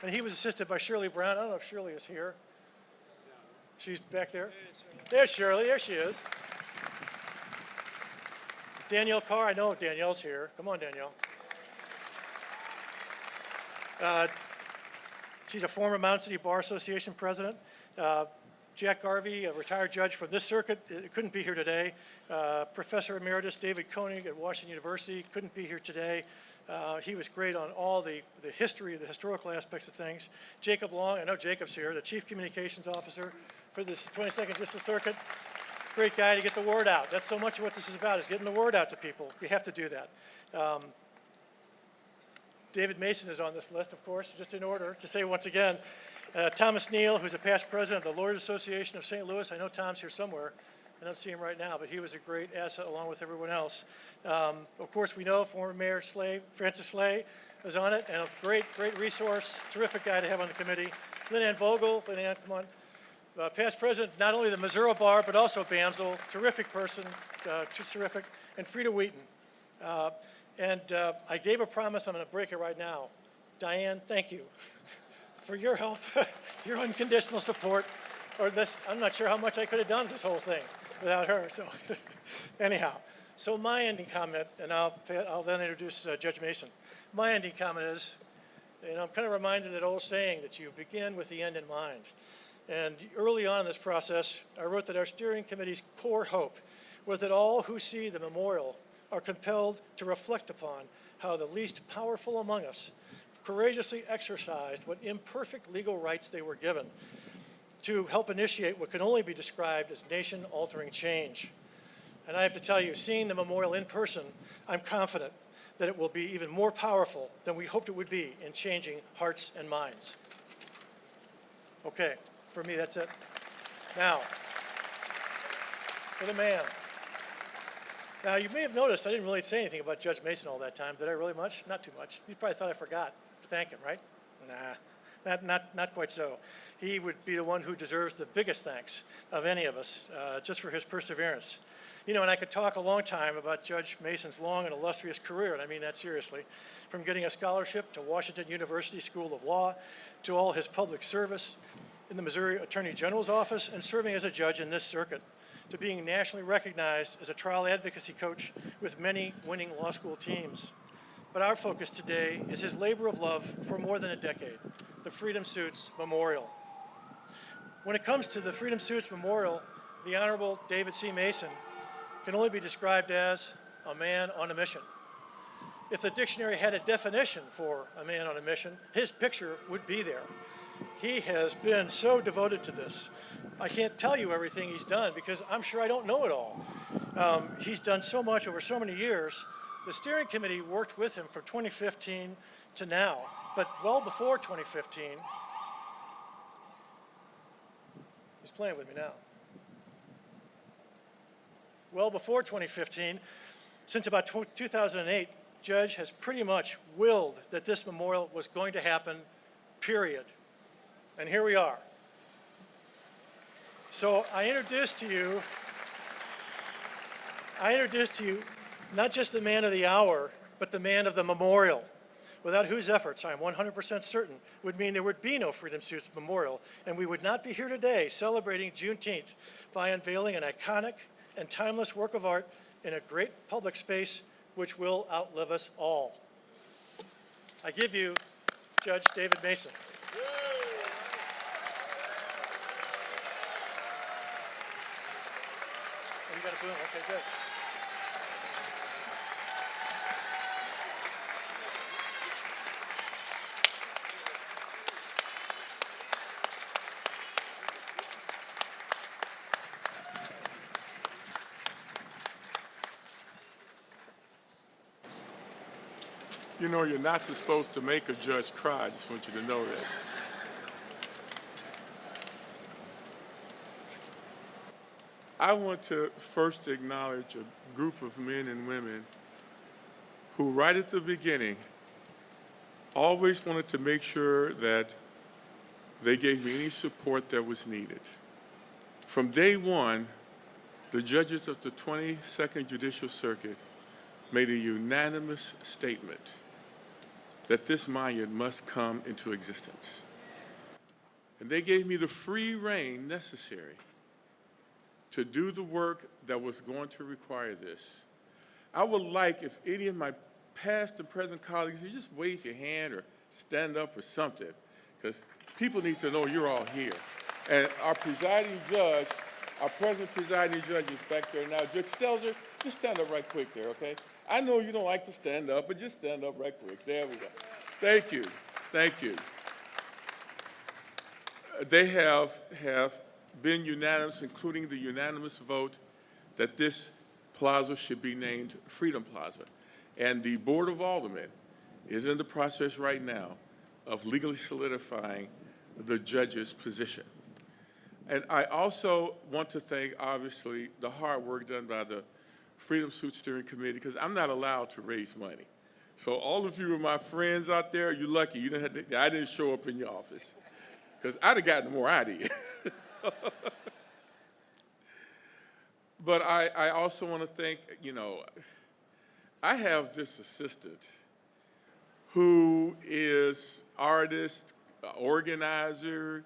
And he was assisted by Shirley Brown. I don't know if Shirley is here. She's back there. There's Shirley. There she is. Danielle Carr. I know Danielle's here. Come on, Danielle. She's a former Mountain City Bar Association president. Jack Garvey, a retired judge from this circuit, couldn't be here today. Professor Emeritus David Koenig at Washington University couldn't be here today. He was great on all the history, the historical aspects of things. Jacob Long, I know Jacob's here, the Chief Communications Officer for this 22nd District Circuit. Great guy to get the word out. That's so much of what this is about, is getting the word out to people. We have to do that. David Mason is on this list, of course, just in order to say once again, Thomas Neal, who's a past president of the Lawyers Association of St. Louis. I know Tom's here somewhere. I don't see him right now, but he was a great asset along with everyone else. Of course, we know former Mayor Francis Slay was on it, and a great resource, terrific guy to have on the committee. Lynn Ann Vogel, Lynn Ann, come on. Past president, not only the Missouri Bar, but also BAMSL, terrific person, just terrific. And Frida Wheaton. I gave a promise, I'm going to break it right now. Diane, thank you for your help, your unconditional support, or this. I'm not sure how much I could have done this whole thing without her. So anyhow, so my ending comment, and I'll then introduce Judge Mason. My ending comment is, I'm kind of reminded of that old saying that you begin with the end in mind. And early on in this process, I wrote that our steering committee's core hope was that all who see the memorial are compelled to reflect upon how the least powerful among us courageously exercised what imperfect legal rights they were given to help initiate what can only be described as nation-altering change. And I have to tell you, seeing the memorial in person, I'm confident that it will be even more powerful than we hoped it would be in changing hearts and minds. Okay, for me, that's it. Now, for the man. Now, you may have noticed I didn't really say anything about Judge Mason all that time. Did I really much? Not too much. You probably thought I forgot to thank him, right? Nah, not quite so. He would be the one who deserves the biggest thanks of any of us, just for his perseverance. And I could talk a long time about Judge Mason's long and illustrious career, and I mean that seriously, from getting a scholarship to Washington University School of Law, to all his public service in the Missouri Attorney General's office, and serving as a judge in this circuit, to being nationally recognized as a trial advocacy coach with many winning law school teams. But our focus today is his labor of love for more than a decade, the Freedom Suits Memorial. When it comes to the Freedom Suits Memorial, the Honorable David C. Mason can only be described as a man on a mission. If the dictionary had a definition for a man on a mission, his picture would be there. He has been so devoted to this. I can't tell you everything he's done because I'm sure I don't know it all. He's done so much over so many years. The steering committee worked with him from 2015 to now, but well before 2015, he's playing with me now. Well before 2015, since about 2008, Judge has pretty much willed that this memorial was going to happen, period. And here we are. So I introduced to you not just the man of the hour, but the man of the memorial, without whose efforts I am 100% certain would mean there would be no Freedom Suits Memorial, and we would not be here today celebrating Juneteenth by unveiling an iconic and timeless work of art in a great public space which will outlive us all. I give you Judge David Mason. Oh, you got a boom, okay, good.
You're not supposed to make a judge cry. I just want you to know that. I want to first acknowledge a group of men and women who, right at the beginning, always wanted to make sure that they gave me any support that was needed. From day one, the judges of the 22nd Judicial Circuit made a unanimous statement that this monument must come into existence. And they gave me the free rein necessary to do the work that was going to require this. I would like if any of my past and present colleagues, you just wave your hand or stand up or something, because people need to know you're all here. And our presiding judge, our present presiding judge is back there now. Judge Stelzer, just stand up right quick there, okay? I know you don't like to stand up, but just stand up right quick. There we go. Thank you. Thank you. They have been unanimous, including the unanimous vote, that this plaza should be named Freedom Plaza. And the Board of Aldermen is in the process right now of legally solidifying the judge's position. And I also want to thank, obviously, the hard work done by the Freedom Suit Steering Committee, because I'm not allowed to raise money. So all of you are my friends out there. You're lucky. You didn't have to, I didn't show up in your office, because I'd have gotten more out of you. But I also want to thank, I have this assistant who is artist, organizer,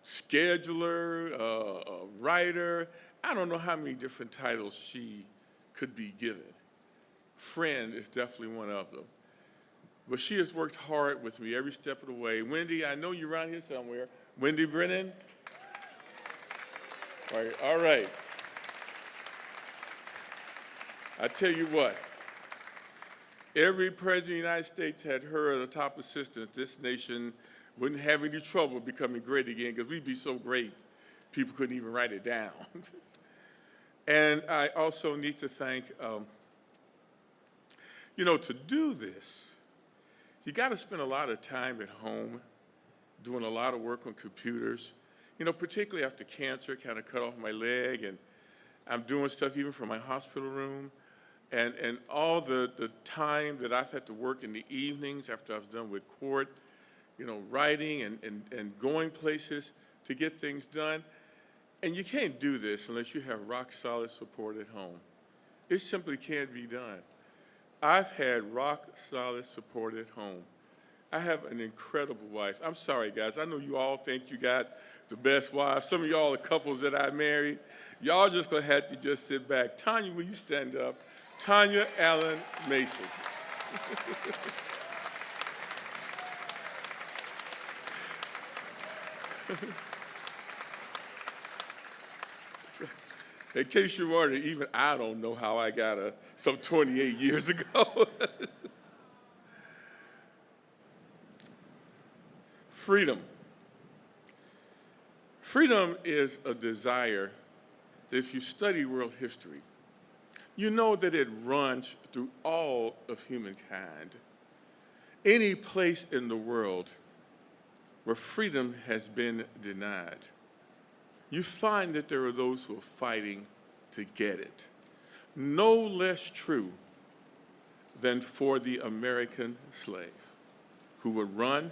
scheduler, writer. I don't know how many different titles she could be given. Friend is definitely one of them. But she has worked hard with me every step of the way. Wendy, I know you're around here somewhere. Wendy Brennan? All right. I tell you what, every president of the United States had her as a top assistant. This nation wouldn't have any trouble becoming great again, because we'd be so great, people couldn't even write it down. And I also need to thank, to do this, you got to spend a lot of time at home doing a lot of work on computers, particularly after cancer kind of cut off my leg, and I'm doing stuff even from my hospital room, and all the time that I've had to work in the evenings after I was done with court, writing and going places to get things done. And you can't do this unless you have rock solid support at home. It simply can't be done. I've had rock solid support at home. I have an incredible wife. I'm sorry, guys. I know you all think you got the best wife. Some of y'all are couples that I married. Y'all just gonna have to just sit back. Tanya, will you stand up? Tanya Allen Mason. In case you're wondering, even I don't know how I got her some 28 years ago. Freedom. Freedom is a desire that, if you study world history, you know that it runs through all of humankind. Any place in the world where freedom has been denied, you find that there are those who are fighting to get it. No less true than for the American slave, who would run,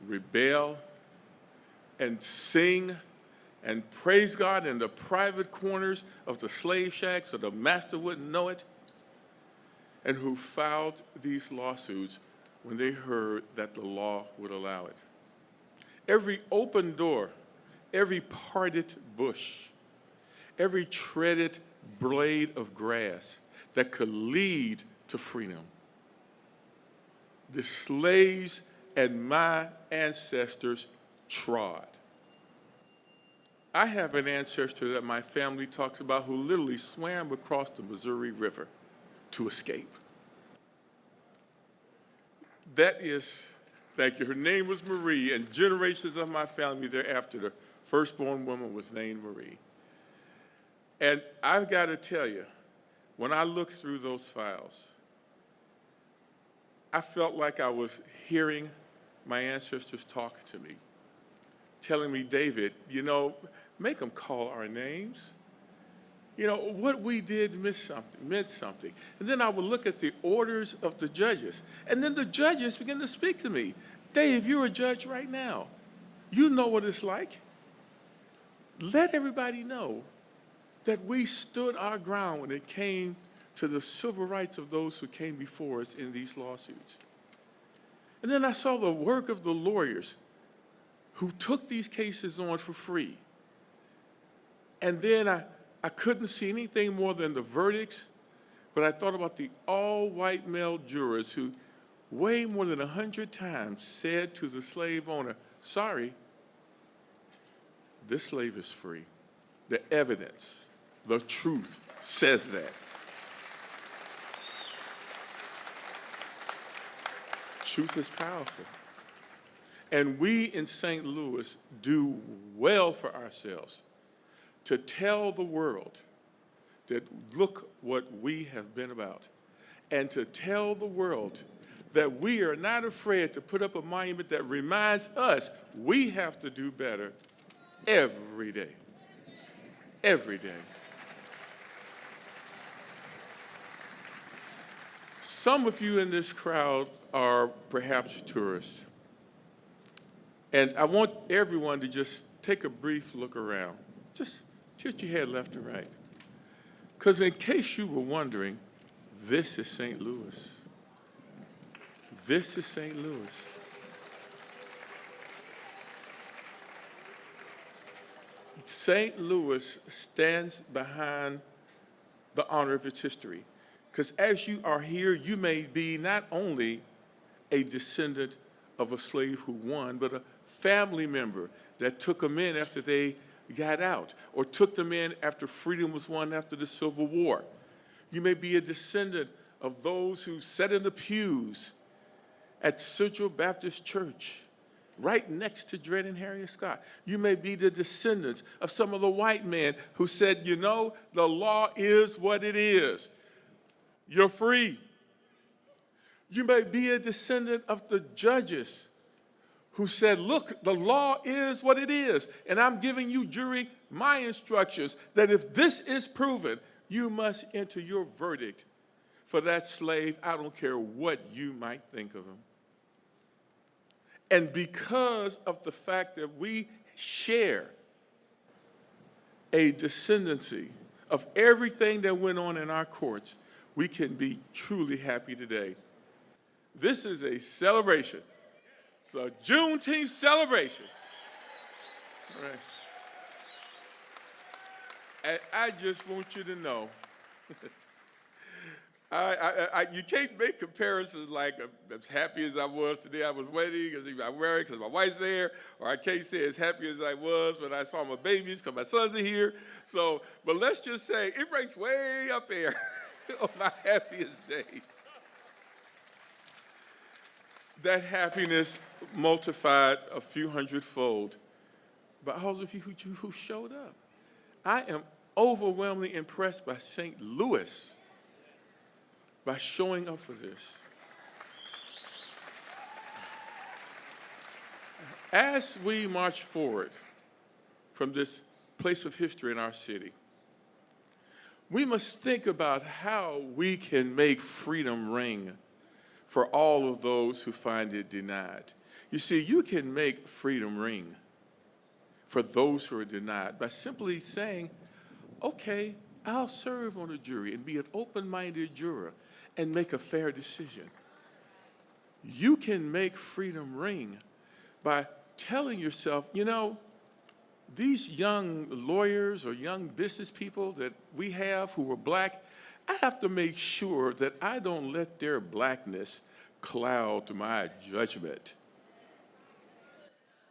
rebel, and sing and praise God in the private corners of the slave shack so the master wouldn't know it, and who filed these lawsuits when they heard that the law would allow it. Every open door, every parted bush, every treaded blade of grass that could lead to freedom, the slaves and my ancestors trod. I have an ancestor that my family talks about who literally swam across the Missouri River to escape. That is, thank you, her name was Marie, and generations of my family thereafter, the firstborn woman was named Marie. And I've got to tell you, when I looked through those files, I felt like I was hearing my ancestors talk to me, telling me, David, make them call our names. What we did meant something. And then I would look at the orders of the judges, and then the judges began to speak to me. Dave, you're a judge right now. You know what it's like. Let everybody know that we stood our ground when it came to the civil rights of those who came before us in these lawsuits. And then I saw the work of the lawyers who took these cases on for free. And then I couldn't see anything more than the verdicts, but I thought about the all-white male jurors who way more than 100 times said to the slave owner, sorry, this slave is free. The evidence, the truth says that. Truth is powerful. And we in St. Louis do well for ourselves to tell the world that look what we have been about, and to tell the world that we are not afraid to put up a monument that reminds us we have to do better every day. Every day. Some of you in this crowd are perhaps tourists. And I want everyone to just take a brief look around. Just tilt your head left to right. Because in case you were wondering, this is St. Louis. This is St. Louis. St. Louis stands behind the honor of its history. Because as you are here, you may be not only a descendant of a slave who won, but a family member that took them in after they got out, or took them in after freedom was won after the Civil War. You may be a descendant of those who sat in the pews at Central Baptist Church, right next to Dred and Harriet Scott. You may be the descendants of some of the white men who said, you know, the law is what it is. You're free. You may be a descendant of the judges who said, look, the law is what it is, and I'm giving you, jury, my instructions that if this is proven, you must enter your verdict for that slave. I don't care what you might think of him. And because of the fact that we share a descendancy of everything that went on in our courts, we can be truly happy today. This is a celebration. It's a Juneteenth celebration. All right. And I just want you to know, you can't make comparisons like as happy as I was today. I was waiting because I'm married because my wife's there, or I can't say as happy as I was when I saw my babies because my sons are here. So, but let's just say it ranks way up there on my happiest days. That happiness multiplied a few hundredfold by all of you who showed up. I am overwhelmingly impressed by St. Louis by showing up for this. As we march forward from this place of history in our city, we must think about how we can make freedom ring for all of those who find it denied. You see, you can make freedom ring for those who are denied by simply saying, okay, I'll serve on a jury and be an open-minded juror and make a fair decision. You can make freedom ring by telling yourself, you know, these young lawyers or young business people that we have who are black, I have to make sure that I don't let their blackness cloud my judgment.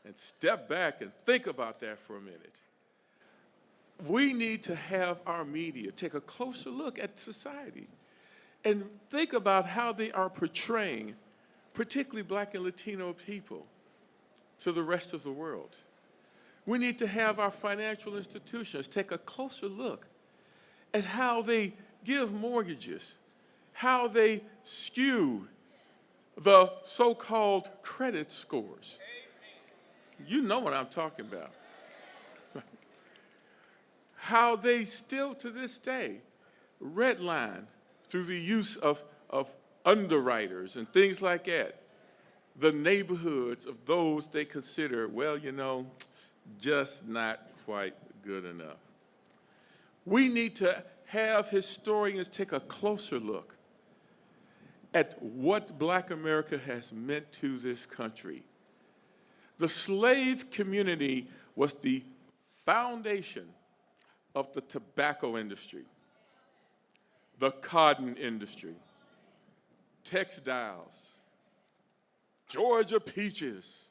And step back and think about that for a minute. We need to have our media take a closer look at society and think about how they are portraying, particularly Black and Latino people, to the rest of the world. We need to have our financial institutions take a closer look at how they give mortgages, how they skew the so-called credit scores. You know what I'm talking about. How they still to this day redline through the use of underwriters and things like that, the neighborhoods of those they consider, well, you know, just not quite good enough. We need to have historians take a closer look at what Black America has meant to this country. The slave community was the foundation of the tobacco industry, the cotton industry, textiles, Georgia peaches,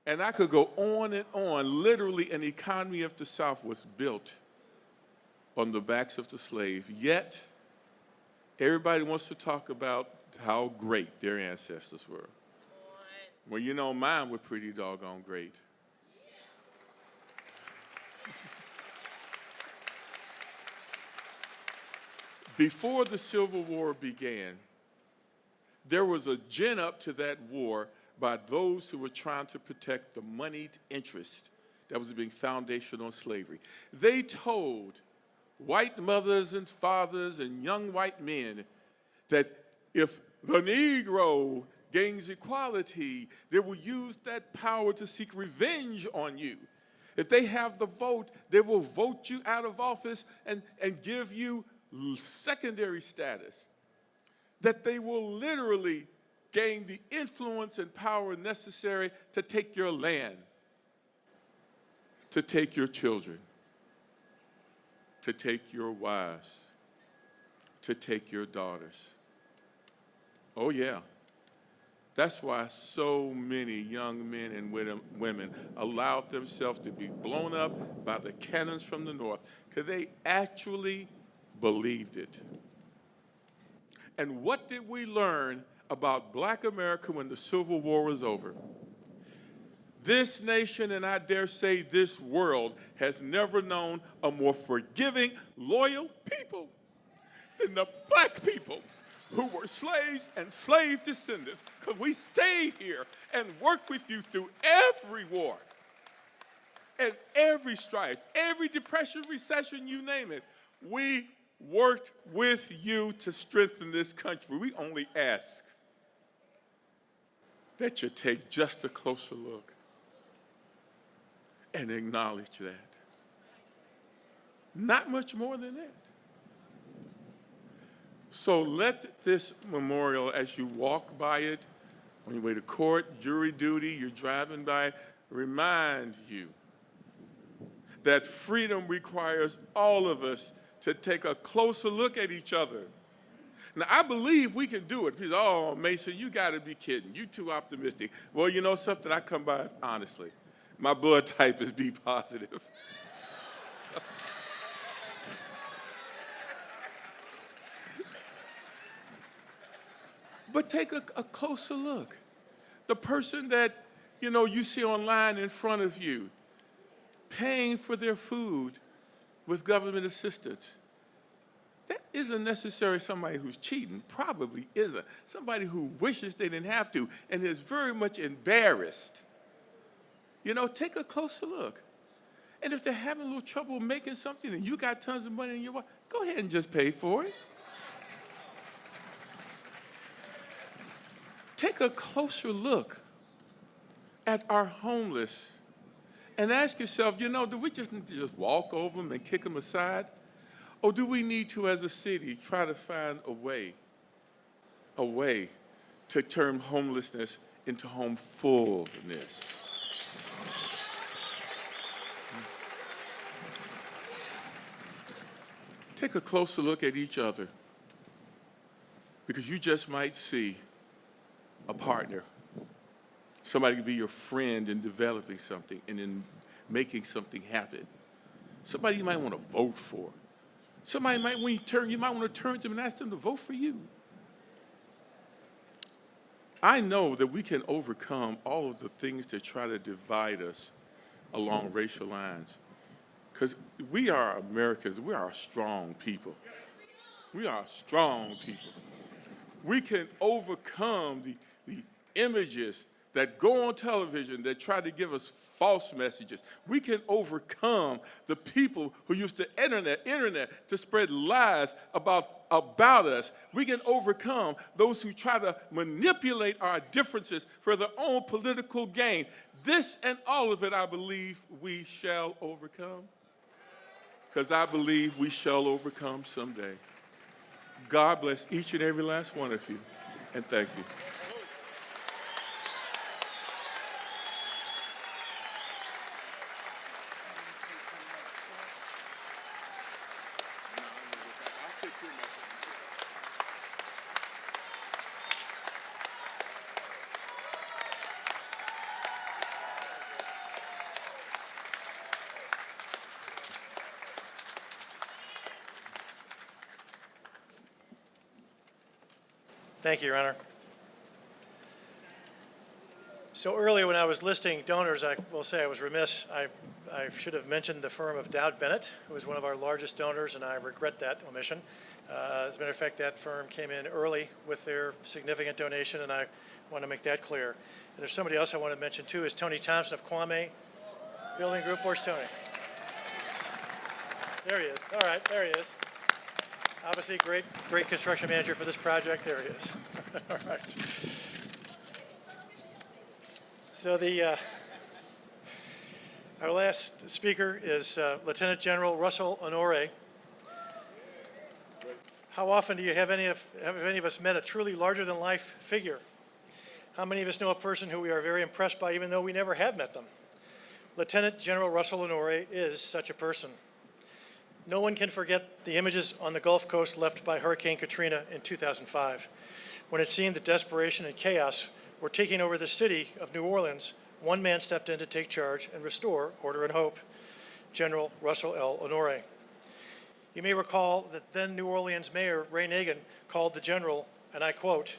and I could go on and on. Literally, an economy of the South was built on the backs of the slave. Yet, everybody wants to talk about how great their ancestors were. Well, you know, mine were pretty doggone great. Before the Civil War began, there was a gin up to that war by those who were trying to protect the moneyed interest that was being foundational on slavery. They told white mothers and fathers and young white men that if the Negro gains equality, they will use that power to seek revenge on you. If they have the vote, they will vote you out of office and give you secondary status. That they will literally gain the influence and power necessary to take your land, to take your children, to take your wives, to take your daughters. Oh yeah. That's why so many young men and women allowed themselves to be blown up by the cannons from the north, because they actually believed it. And what did we learn about Black America when the Civil War was over? This nation, and I dare say this world, has never known a more forgiving, loyal people than the Black people who were slaves and slave descendants, because we stayed here and worked with you through every war and every strife, every depression, recession, you name it. We worked with you to strengthen this country. We only ask that you take just a closer look and acknowledge that. Not much more than that. So let this memorial, as you walk by it, on your way to court, jury duty, you're driving by, remind you that freedom requires all of us to take a closer look at each other. Now, I believe we can do it. People say, oh, Mason, you got to be kidding. You're too optimistic. Well, you know something? I come by honestly. My blood type is B positive. But take a closer look. The person that, you see online in front of you, paying for their food with government assistance. That isn't necessarily somebody who's cheating, probably isn't. Somebody who wishes they didn't have to and is very much embarrassed. Take a closer look. And if they're having a little trouble making something and you got tons of money in your wallet, go ahead and just pay for it. Take a closer look at our homeless and ask yourself, do we just need to just walk over them and kick them aside? Or do we need to, as a city, try to find a way to turn homelessness into homefulness? Take a closer look at each other, because you just might see a partner. Somebody could be your friend in developing something and in making something happen. Somebody you might want to vote for. Somebody might, you might want to turn to them and ask them to vote for you. I know that we can overcome all of the things that try to divide us along racial lines, because we are Americans. We are a strong people. We are strong people. We can overcome the images that go on television that try to give us false messages. We can overcome the people who use the internet to spread lies about us. We can overcome those who try to manipulate our differences for their own political gain. This and all of it, I believe, we shall overcome. because I believe we shall overcome someday. God bless each and every last one of you, and thank you.
Thank you, Your Honor. So earlier when I was listing donors, I will say I was remiss. I should have mentioned the firm of Dowd Bennett, who was one of our largest donors, and I regret that omission. As a matter of fact, that firm came in early with their significant donation, and I want to make that clear. And there's somebody else I want to mention too, is Tony Thompson of Kwame Building Group. Where's Tony? There he is. All right, there he is. Obviously, great construction manager for this project. There he is. All right. So our last speaker is Lieutenant General Russell Honore. How often do you have any of us met a truly larger-than-life figure? How many of us know a person who we are very impressed by, even though we never have met them? Lieutenant General Russell Honore is such a person. No one can forget the images on the Gulf Coast left by Hurricane Katrina in 2005. When it seemed that desperation and chaos were taking over the city of New Orleans, one man stepped in to take charge and restore order and hope, General Russell L. Honore. You may recall that then New Orleans Mayor Ray Nagin called the general, and I quote,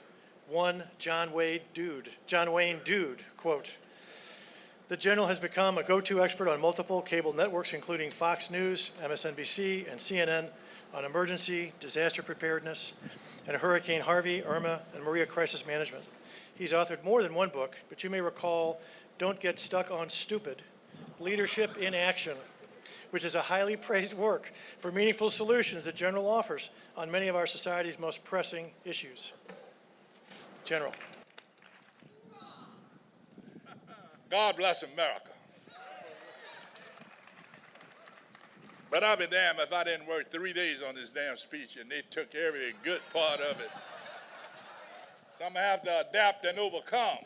one John Wayne dude, quote. The general has become a go-to expert on multiple cable networks, including Fox News, MSNBC, and CNN, on emergency, disaster preparedness, and Hurricane Harvey, Irma, and Maria crisis management. He's authored more than one book, but you may recall Don't Get Stuck on Stupid, Leadership in Action, which is a highly praised work for meaningful solutions the General offers on many of our society's most pressing issues. General.
God bless America. But I'll be damned if I didn't work 3 days on this damn speech and they took every good part of it. So I'm going to have to adapt and overcome.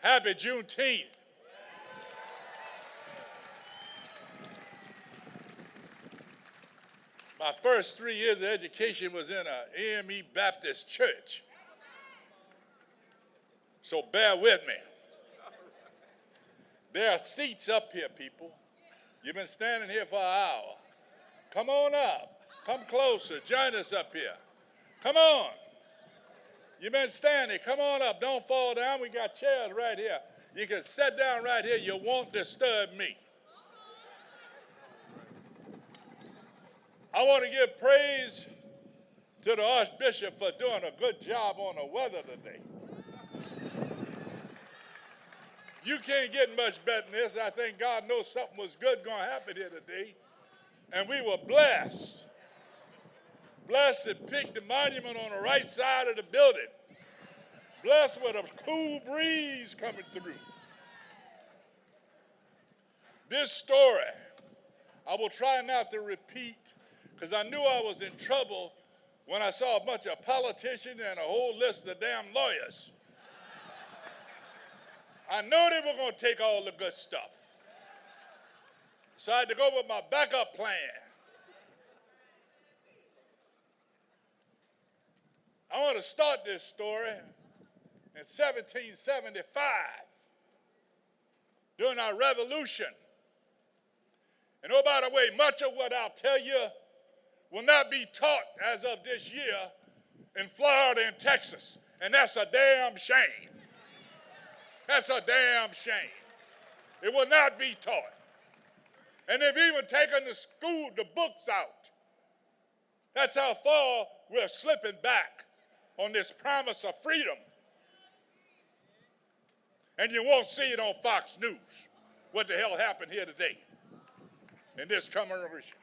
Happy Juneteenth. My first 3 years of education was in an AME Baptist church. So bear with me. There are seats up here, people. You've been standing here for an hour. Come on up. Come closer. Join us up here. Come on. You've been standing. Come on up. Don't fall down. We got chairs right here. You can sit down right here. You won't disturb me. I want to give praise to the Archbishop for doing a good job on the weather today. You can't get much better than this. I think God knows something was good going to happen here today. And we were blessed. Blessed to pick the monument on the right side of the building. Blessed with a cool breeze coming through. This story, I will try not to repeat, because I knew I was in trouble when I saw a bunch of politicians and a whole list of damn lawyers. I know they were going to take all the good stuff. So I had to go with my backup plan. I want to start this story in 1775, during our revolution. And oh, by the way, much of what I'll tell you will not be taught as of this year in Florida and Texas. And that's a damn shame. That's a damn shame. It will not be taught. And they've even taken the books out. That's how far we're slipping back on this promise of freedom. And you won't see it on Fox News. What the hell happened here today in this commemoration?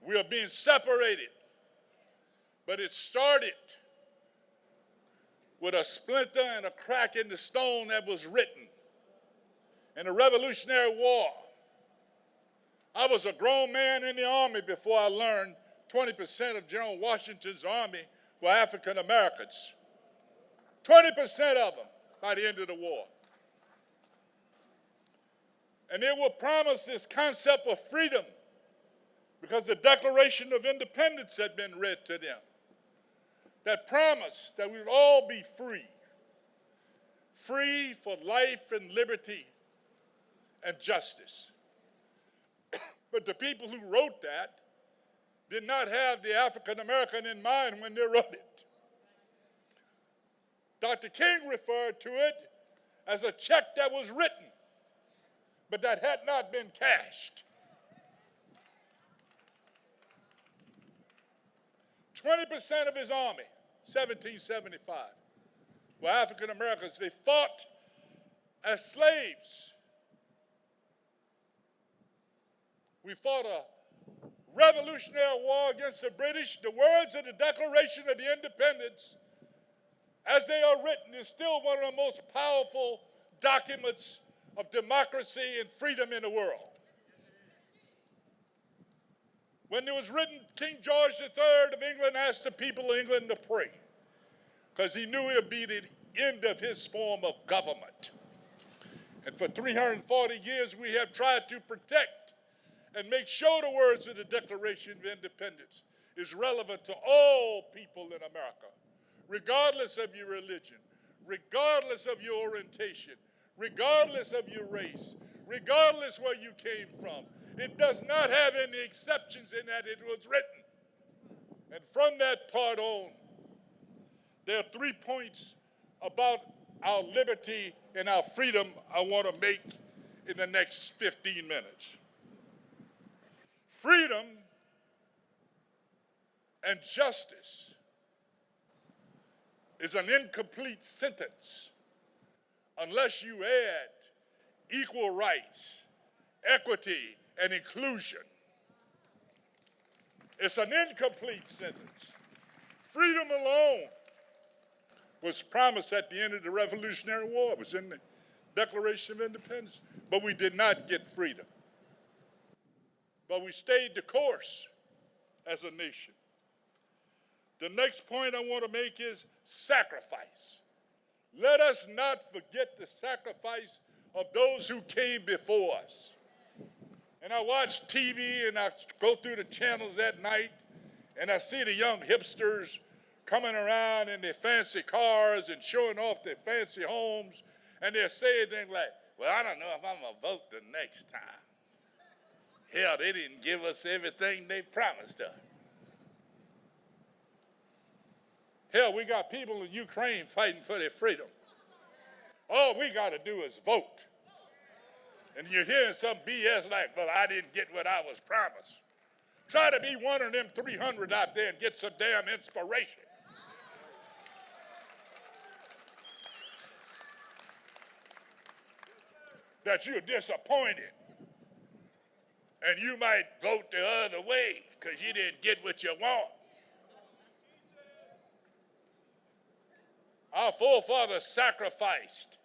We are being separated. But it started with a splinter and a crack in the stone that was written. In the Revolutionary War, I was a grown man in the Army before I learned 20% of General Washington's army were African Americans. 20% of them by the end of the war. And they were promised this concept of freedom because the Declaration of Independence had been read to them. That promised that we would all be free. Free for life and liberty and justice. But the people who wrote that did not have the African American in mind when they wrote it. Dr. King referred to it as a check that was written, but that had not been cashed. 20% of his army, 1775, were African Americans. They fought as slaves. We fought a revolutionary war against the British. The words of the Declaration of the Independence, as they are written, is still one of the most powerful documents of democracy and freedom in the world. When it was written, King George III of England asked the people of England to pray because he knew it would be the end of his form of government. And for 340 years, we have tried to protect and make sure the words of the Declaration of Independence is relevant to all people in America, regardless of your religion, regardless of your orientation, regardless of your race, regardless where you came from. It does not have any exceptions in that it was written. And from that part on, there are 3 points about our liberty and our freedom I want to make in the next 15 minutes. Freedom and justice is an incomplete sentence unless you add equal rights, equity, and inclusion. It's an incomplete sentence. Freedom alone was promised at the end of the Revolutionary War. It was in the Declaration of Independence. But we did not get freedom. But we stayed the course as a nation. The next point I want to make is sacrifice. Let us not forget the sacrifice of those who came before us. And I watch TV and I go through the channels at night and I see the young hipsters coming around in their fancy cars and showing off their fancy homes, and they're saying things like, well, I don't know if I'm going to vote the next time. Hell, they didn't give us everything they promised us. Hell, we got people in Ukraine fighting for their freedom. All we got to do is vote. And you're hearing some BS like, well, I didn't get what I was promised. Try to be one of them 300 out there and get some damn inspiration. That you're disappointed. And you might vote the other way because you didn't get what you want. Our forefathers sacrificed.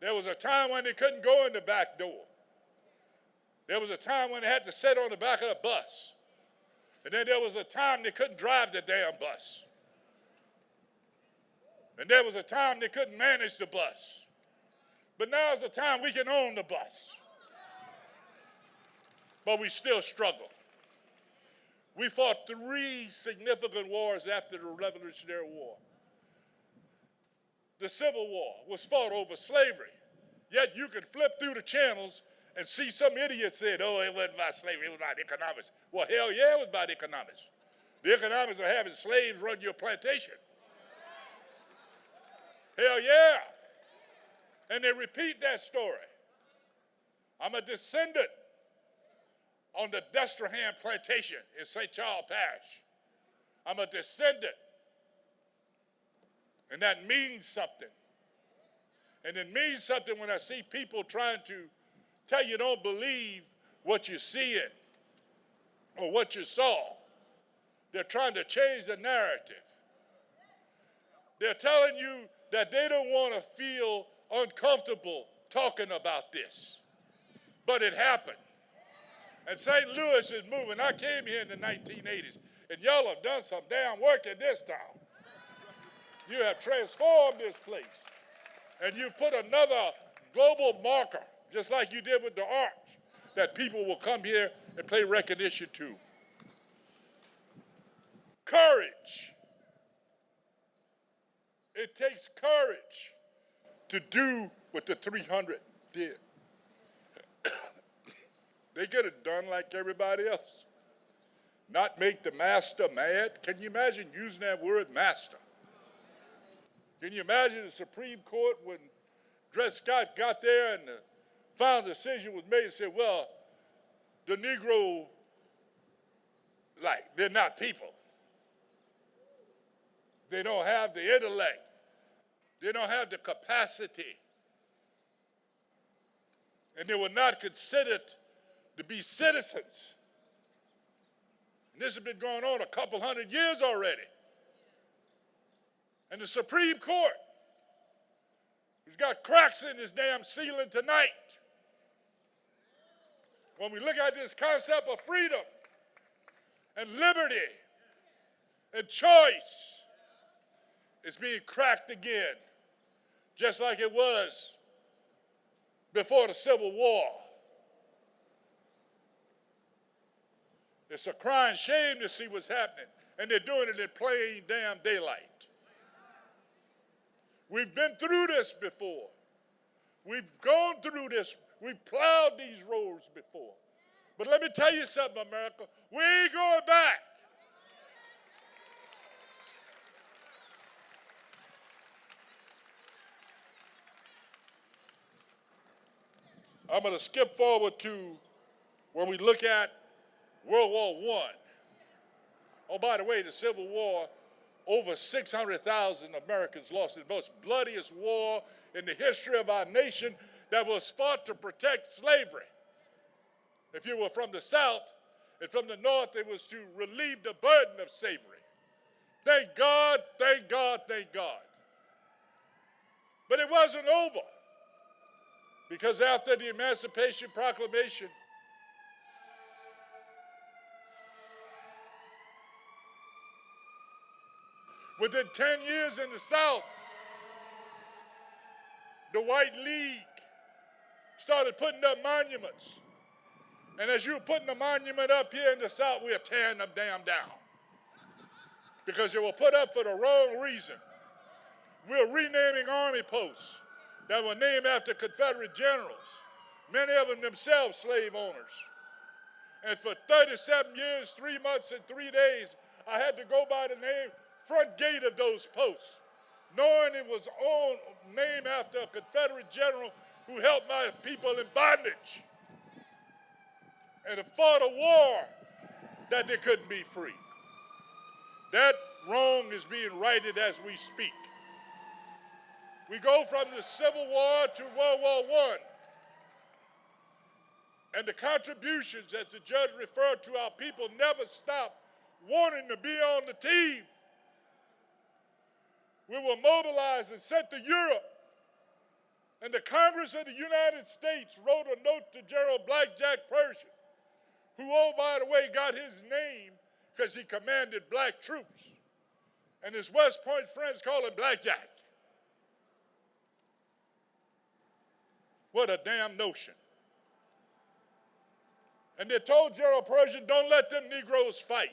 There was a time when they couldn't go in the back door. There was a time when they had to sit on the back of the bus. And then there was a time they couldn't drive the damn bus. And there was a time they couldn't manage the bus. But now is the time we can own the bus. But we still struggle. We fought 3 significant wars after the Revolutionary War. The Civil War was fought over slavery. Yet you can flip through the channels and see some idiot said, oh, it wasn't about slavery, it was about economics. Well, hell yeah, it was about economics. The economics of having slaves run your plantation. Hell yeah. And they repeat that story. I'm a descendant on the Destrehan plantation in St. Charles Parish. I'm a descendant. And that means something. And it means something when I see people trying to tell you don't believe what you see it or what you saw. They're trying to change the narrative. They're telling you that they don't want to feel uncomfortable talking about this, but it happened. And St. Louis is moving. I came here in the 1980s, and y'all have done some damn work in this town. You have transformed this place, and you've put another global marker, just like you did with the arch, that people will come here and pay recognition to. Courage. It takes courage to do what the 300 did. They get it done like everybody else. Not make the master mad. Can you imagine using that word, master? Can you imagine the Supreme Court when Dred Scott got there and the final decision was made and said, well, the Negro, they're not people. They don't have the intellect. They don't have the capacity. And they were not considered to be citizens. And this has been going on a couple hundred years already. And the Supreme Court, who's got cracks in this damn ceiling tonight, when we look at this concept of freedom and liberty and choice, it's being cracked again, just like it was before the Civil War. It's a crying shame to see what's happening, and they're doing it in plain damn daylight. We've been through this before. We've gone through this. We've plowed these roads before. But let me tell you something, America. We ain't going back. I'm going to skip forward to when we look at World War I. Oh, by the way, the Civil War, over 600,000 Americans lost. The most bloodiest war in the history of our nation that was fought to protect slavery. If you were from the South and from the North, it was to relieve the burden of slavery. Thank God, thank God, thank God. But it wasn't over, because after the Emancipation Proclamation, within 10 years in the South, the White League started putting up monuments. And as you were putting the monument up here in the South, we are tearing them damn down, because they were put up for the wrong reason. We're renaming army posts that were named after Confederate generals, many of them themselves slave owners. And for 37 years, 3 months, and 3 days, I had to go by the front gate of those posts, knowing it was all named after a Confederate general who held my people in bondage and have fought a war that they couldn't be free. That wrong is being righted as we speak. We go from the Civil War to World War I. And the contributions, as the judge referred to, our people never stopped wanting to be on the team. We were mobilized and sent to Europe. And the Congress of the United States wrote a note to General Blackjack Pershing, who, oh, by the way, got his name because he commanded black troops. And his West Point friends call him Blackjack. What a damn notion. And they told General Pershing, don't let them Negroes fight.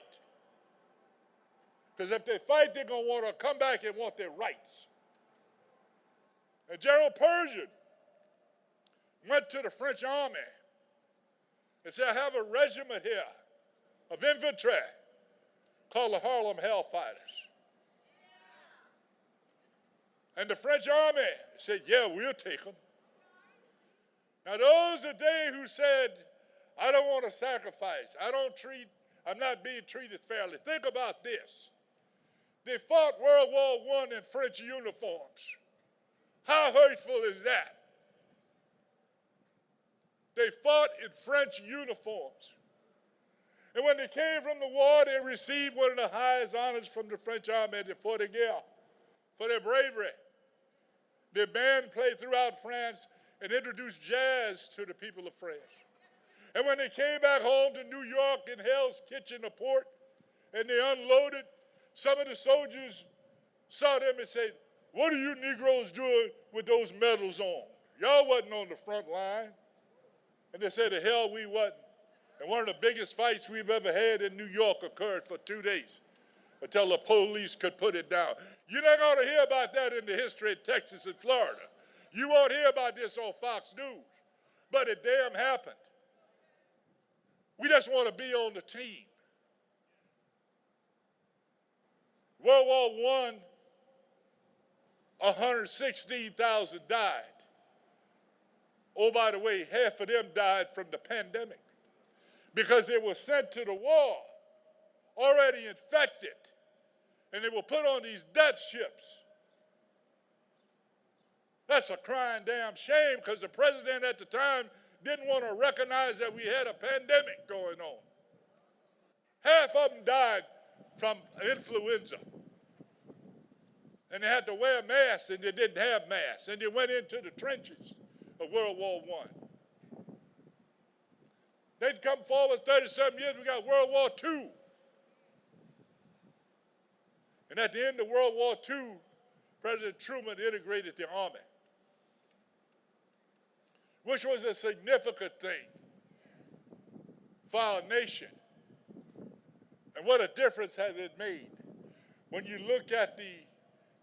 Because if they fight, they're going to want to come back and want their rights. And General Pershing went to the French army and said, I have a regiment here of infantry called the Harlem Hellfighters. And the French army said, yeah, we'll take them. Now those are they who said, I don't want to sacrifice. I'm not being treated fairly. Think about this. They fought World War I in French uniforms. How hurtful is that? They fought in French uniforms. And when they came from the war, they received one of the highest honors from the French army, the Croix de Guerre, for their bravery. Their band played throughout France, and introduced jazz to the people of France. And when they came back home to New York in Hell's Kitchen, a port, and they unloaded, some of the soldiers saw them and said, "What are you Negroes doing with those medals on? Y'all wasn't on the front line." And they said, "The hell we wasn't." And one of the biggest fights we've ever had in New York occurred for 2 days until the police could put it down. You're not going to hear about that in the history of Texas and Florida. You won't hear about this on Fox News, but it damn happened. We just want to be on the team. World War I, 116,000 died. Oh, by the way, half of them died from the pandemic because they were sent to the war already infected, and they were put on these death ships. That's a crying damn shame because the president at the time didn't want to recognize that we had a pandemic going on. Half of them died from influenza. And they had to wear masks, and they didn't have masks. And they went into the trenches of World War I. They'd come forward 30-something years, we got World War II. And at the end of World War II, President Truman integrated the Army, which was a significant thing for our nation. And what a difference has it made. When you look at the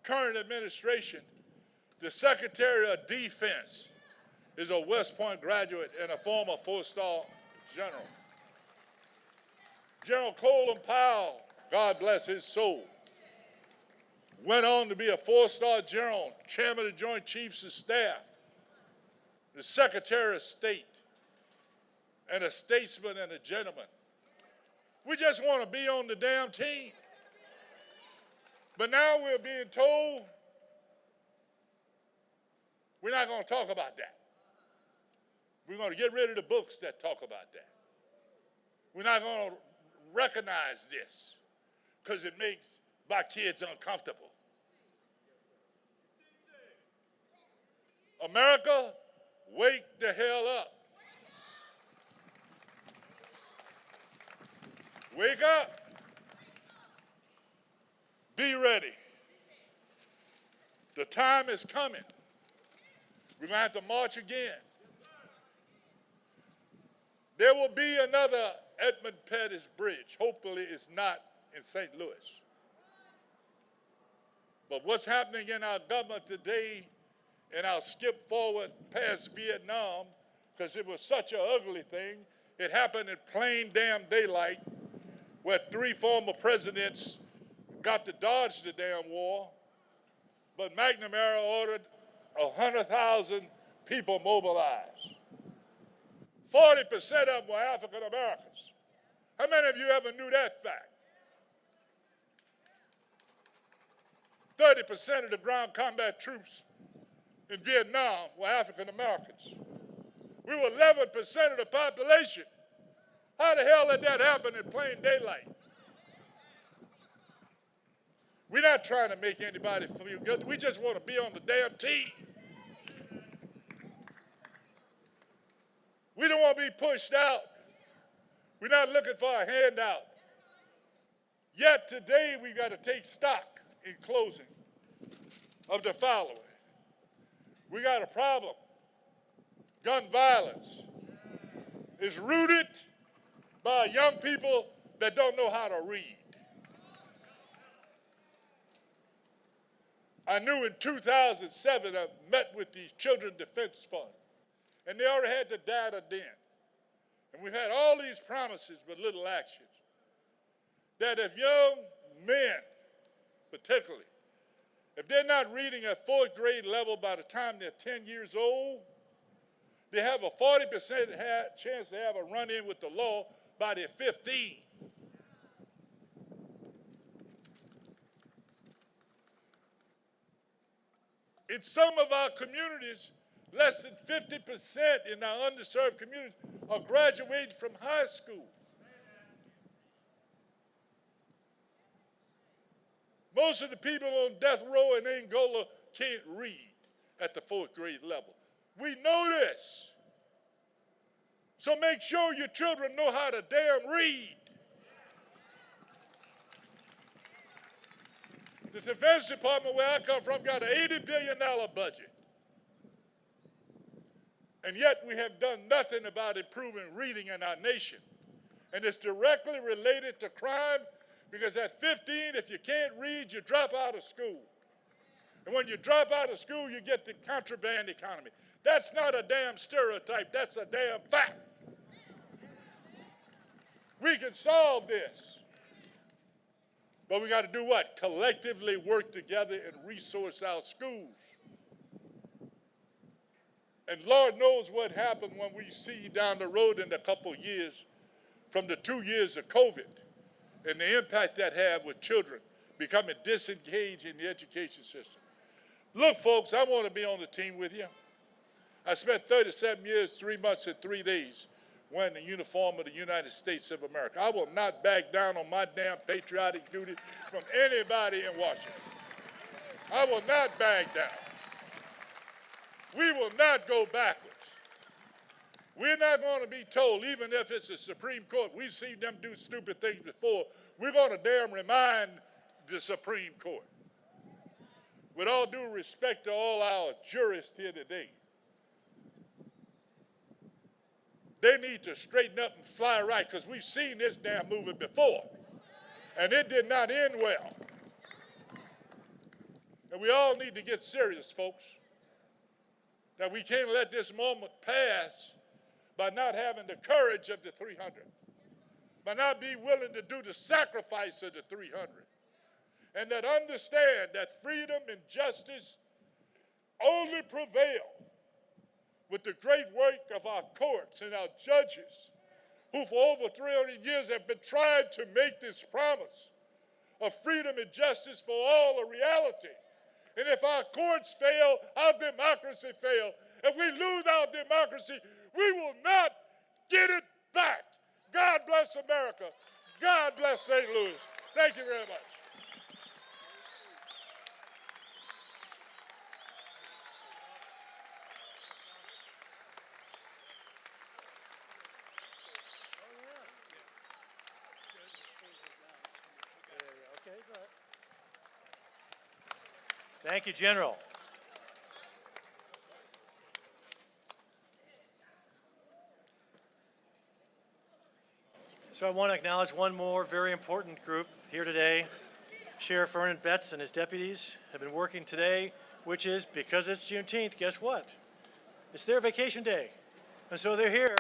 current administration, the Secretary of Defense is a West Point graduate and a former 4-star general. General Colin Powell, God bless his soul, went on to be a 4-star general, chairman of the Joint Chiefs of Staff, the Secretary of State, and a statesman and a gentleman. We just want to be on the damn team. But now we're being told we're not going to talk about that. We're going to get rid of the books that talk about that. We're not going to recognize this because it makes black kids uncomfortable. America, wake the hell up. Wake up. Be ready. The time is coming. We're going to have to march again. There will be another Edmund Pettus Bridge. Hopefully it's not in St. Louis. But what's happening in our government today, and I'll skip forward past Vietnam because it was such an ugly thing. It happened in plain damn daylight where 3 former presidents got to dodge the damn war, but McNamara ordered 100,000 people mobilized. 40% of them were African Americans. How many of you ever knew that fact? 30% of the ground combat troops in Vietnam were African Americans. We were 11% of the population. How the hell did that happen in plain daylight? We're not trying to make anybody feel good. We just want to be on the damn team. We don't want to be pushed out. We're not looking for a handout. Yet today we got to take stock in closing of the following. We got a problem. Gun violence is rooted by young people that don't know how to read. I knew in 2007 I met with the Children's Defense Fund, and they already had the data then. And we've had all these promises but little actions. That if young men, particularly, if they're not reading at 4th grade level by the time they're 10 years old, they have a 40% chance to have a run-in with the law by they're 15. In some of our communities, less than 50% in our underserved communities are graduating from high school. Most of the people on death row in Angola can't read at the 4th grade level. We know this. So make sure your children know how to damn read. The Defense Department, where I come from, got an $80 billion budget. And yet we have done nothing about improving reading in our nation. And it's directly related to crime because at 15, if you can't read, you drop out of school. And when you drop out of school, you get the contraband economy. That's not a damn stereotype, that's a damn fact. We can solve this. But we got to do what? Collectively work together and resource our schools. And Lord knows what happened when we see down the road in a couple of years from the 2 years of COVID and the impact that had with children becoming disengaged in the education system. Look, folks, I want to be on the team with you. I spent 37 years, 3 months, and 3 days wearing the uniform of the United States of America. I will not back down on my damn patriotic duty from anybody in Washington. I will not back down. We will not go backwards. We're not going to be told, even if it's the Supreme Court, we've seen them do stupid things before, we're going to damn remind the Supreme Court. With all due respect to all our jurists here today, they need to straighten up and fly right because we've seen this damn movie before, and it did not end well. And we all need to get serious, folks, that we can't let this moment pass by not having the courage of the 300, by not being willing to do the sacrifice of the 300, and that understand that freedom and justice only prevail with the great work of our courts and our judges, who for over 300 years have been trying to make this promise of freedom and justice for all a reality. And if our courts fail, our democracy fails. If we lose our democracy, we will not get it back. God bless America. God bless St. Louis. Thank you very much.
Thank you, General. So I want to acknowledge one more very important group here today. Sheriff Vernon Betts and his deputies have been working today, which is, because it's Juneteenth, guess what? It's their vacation day. And so they're here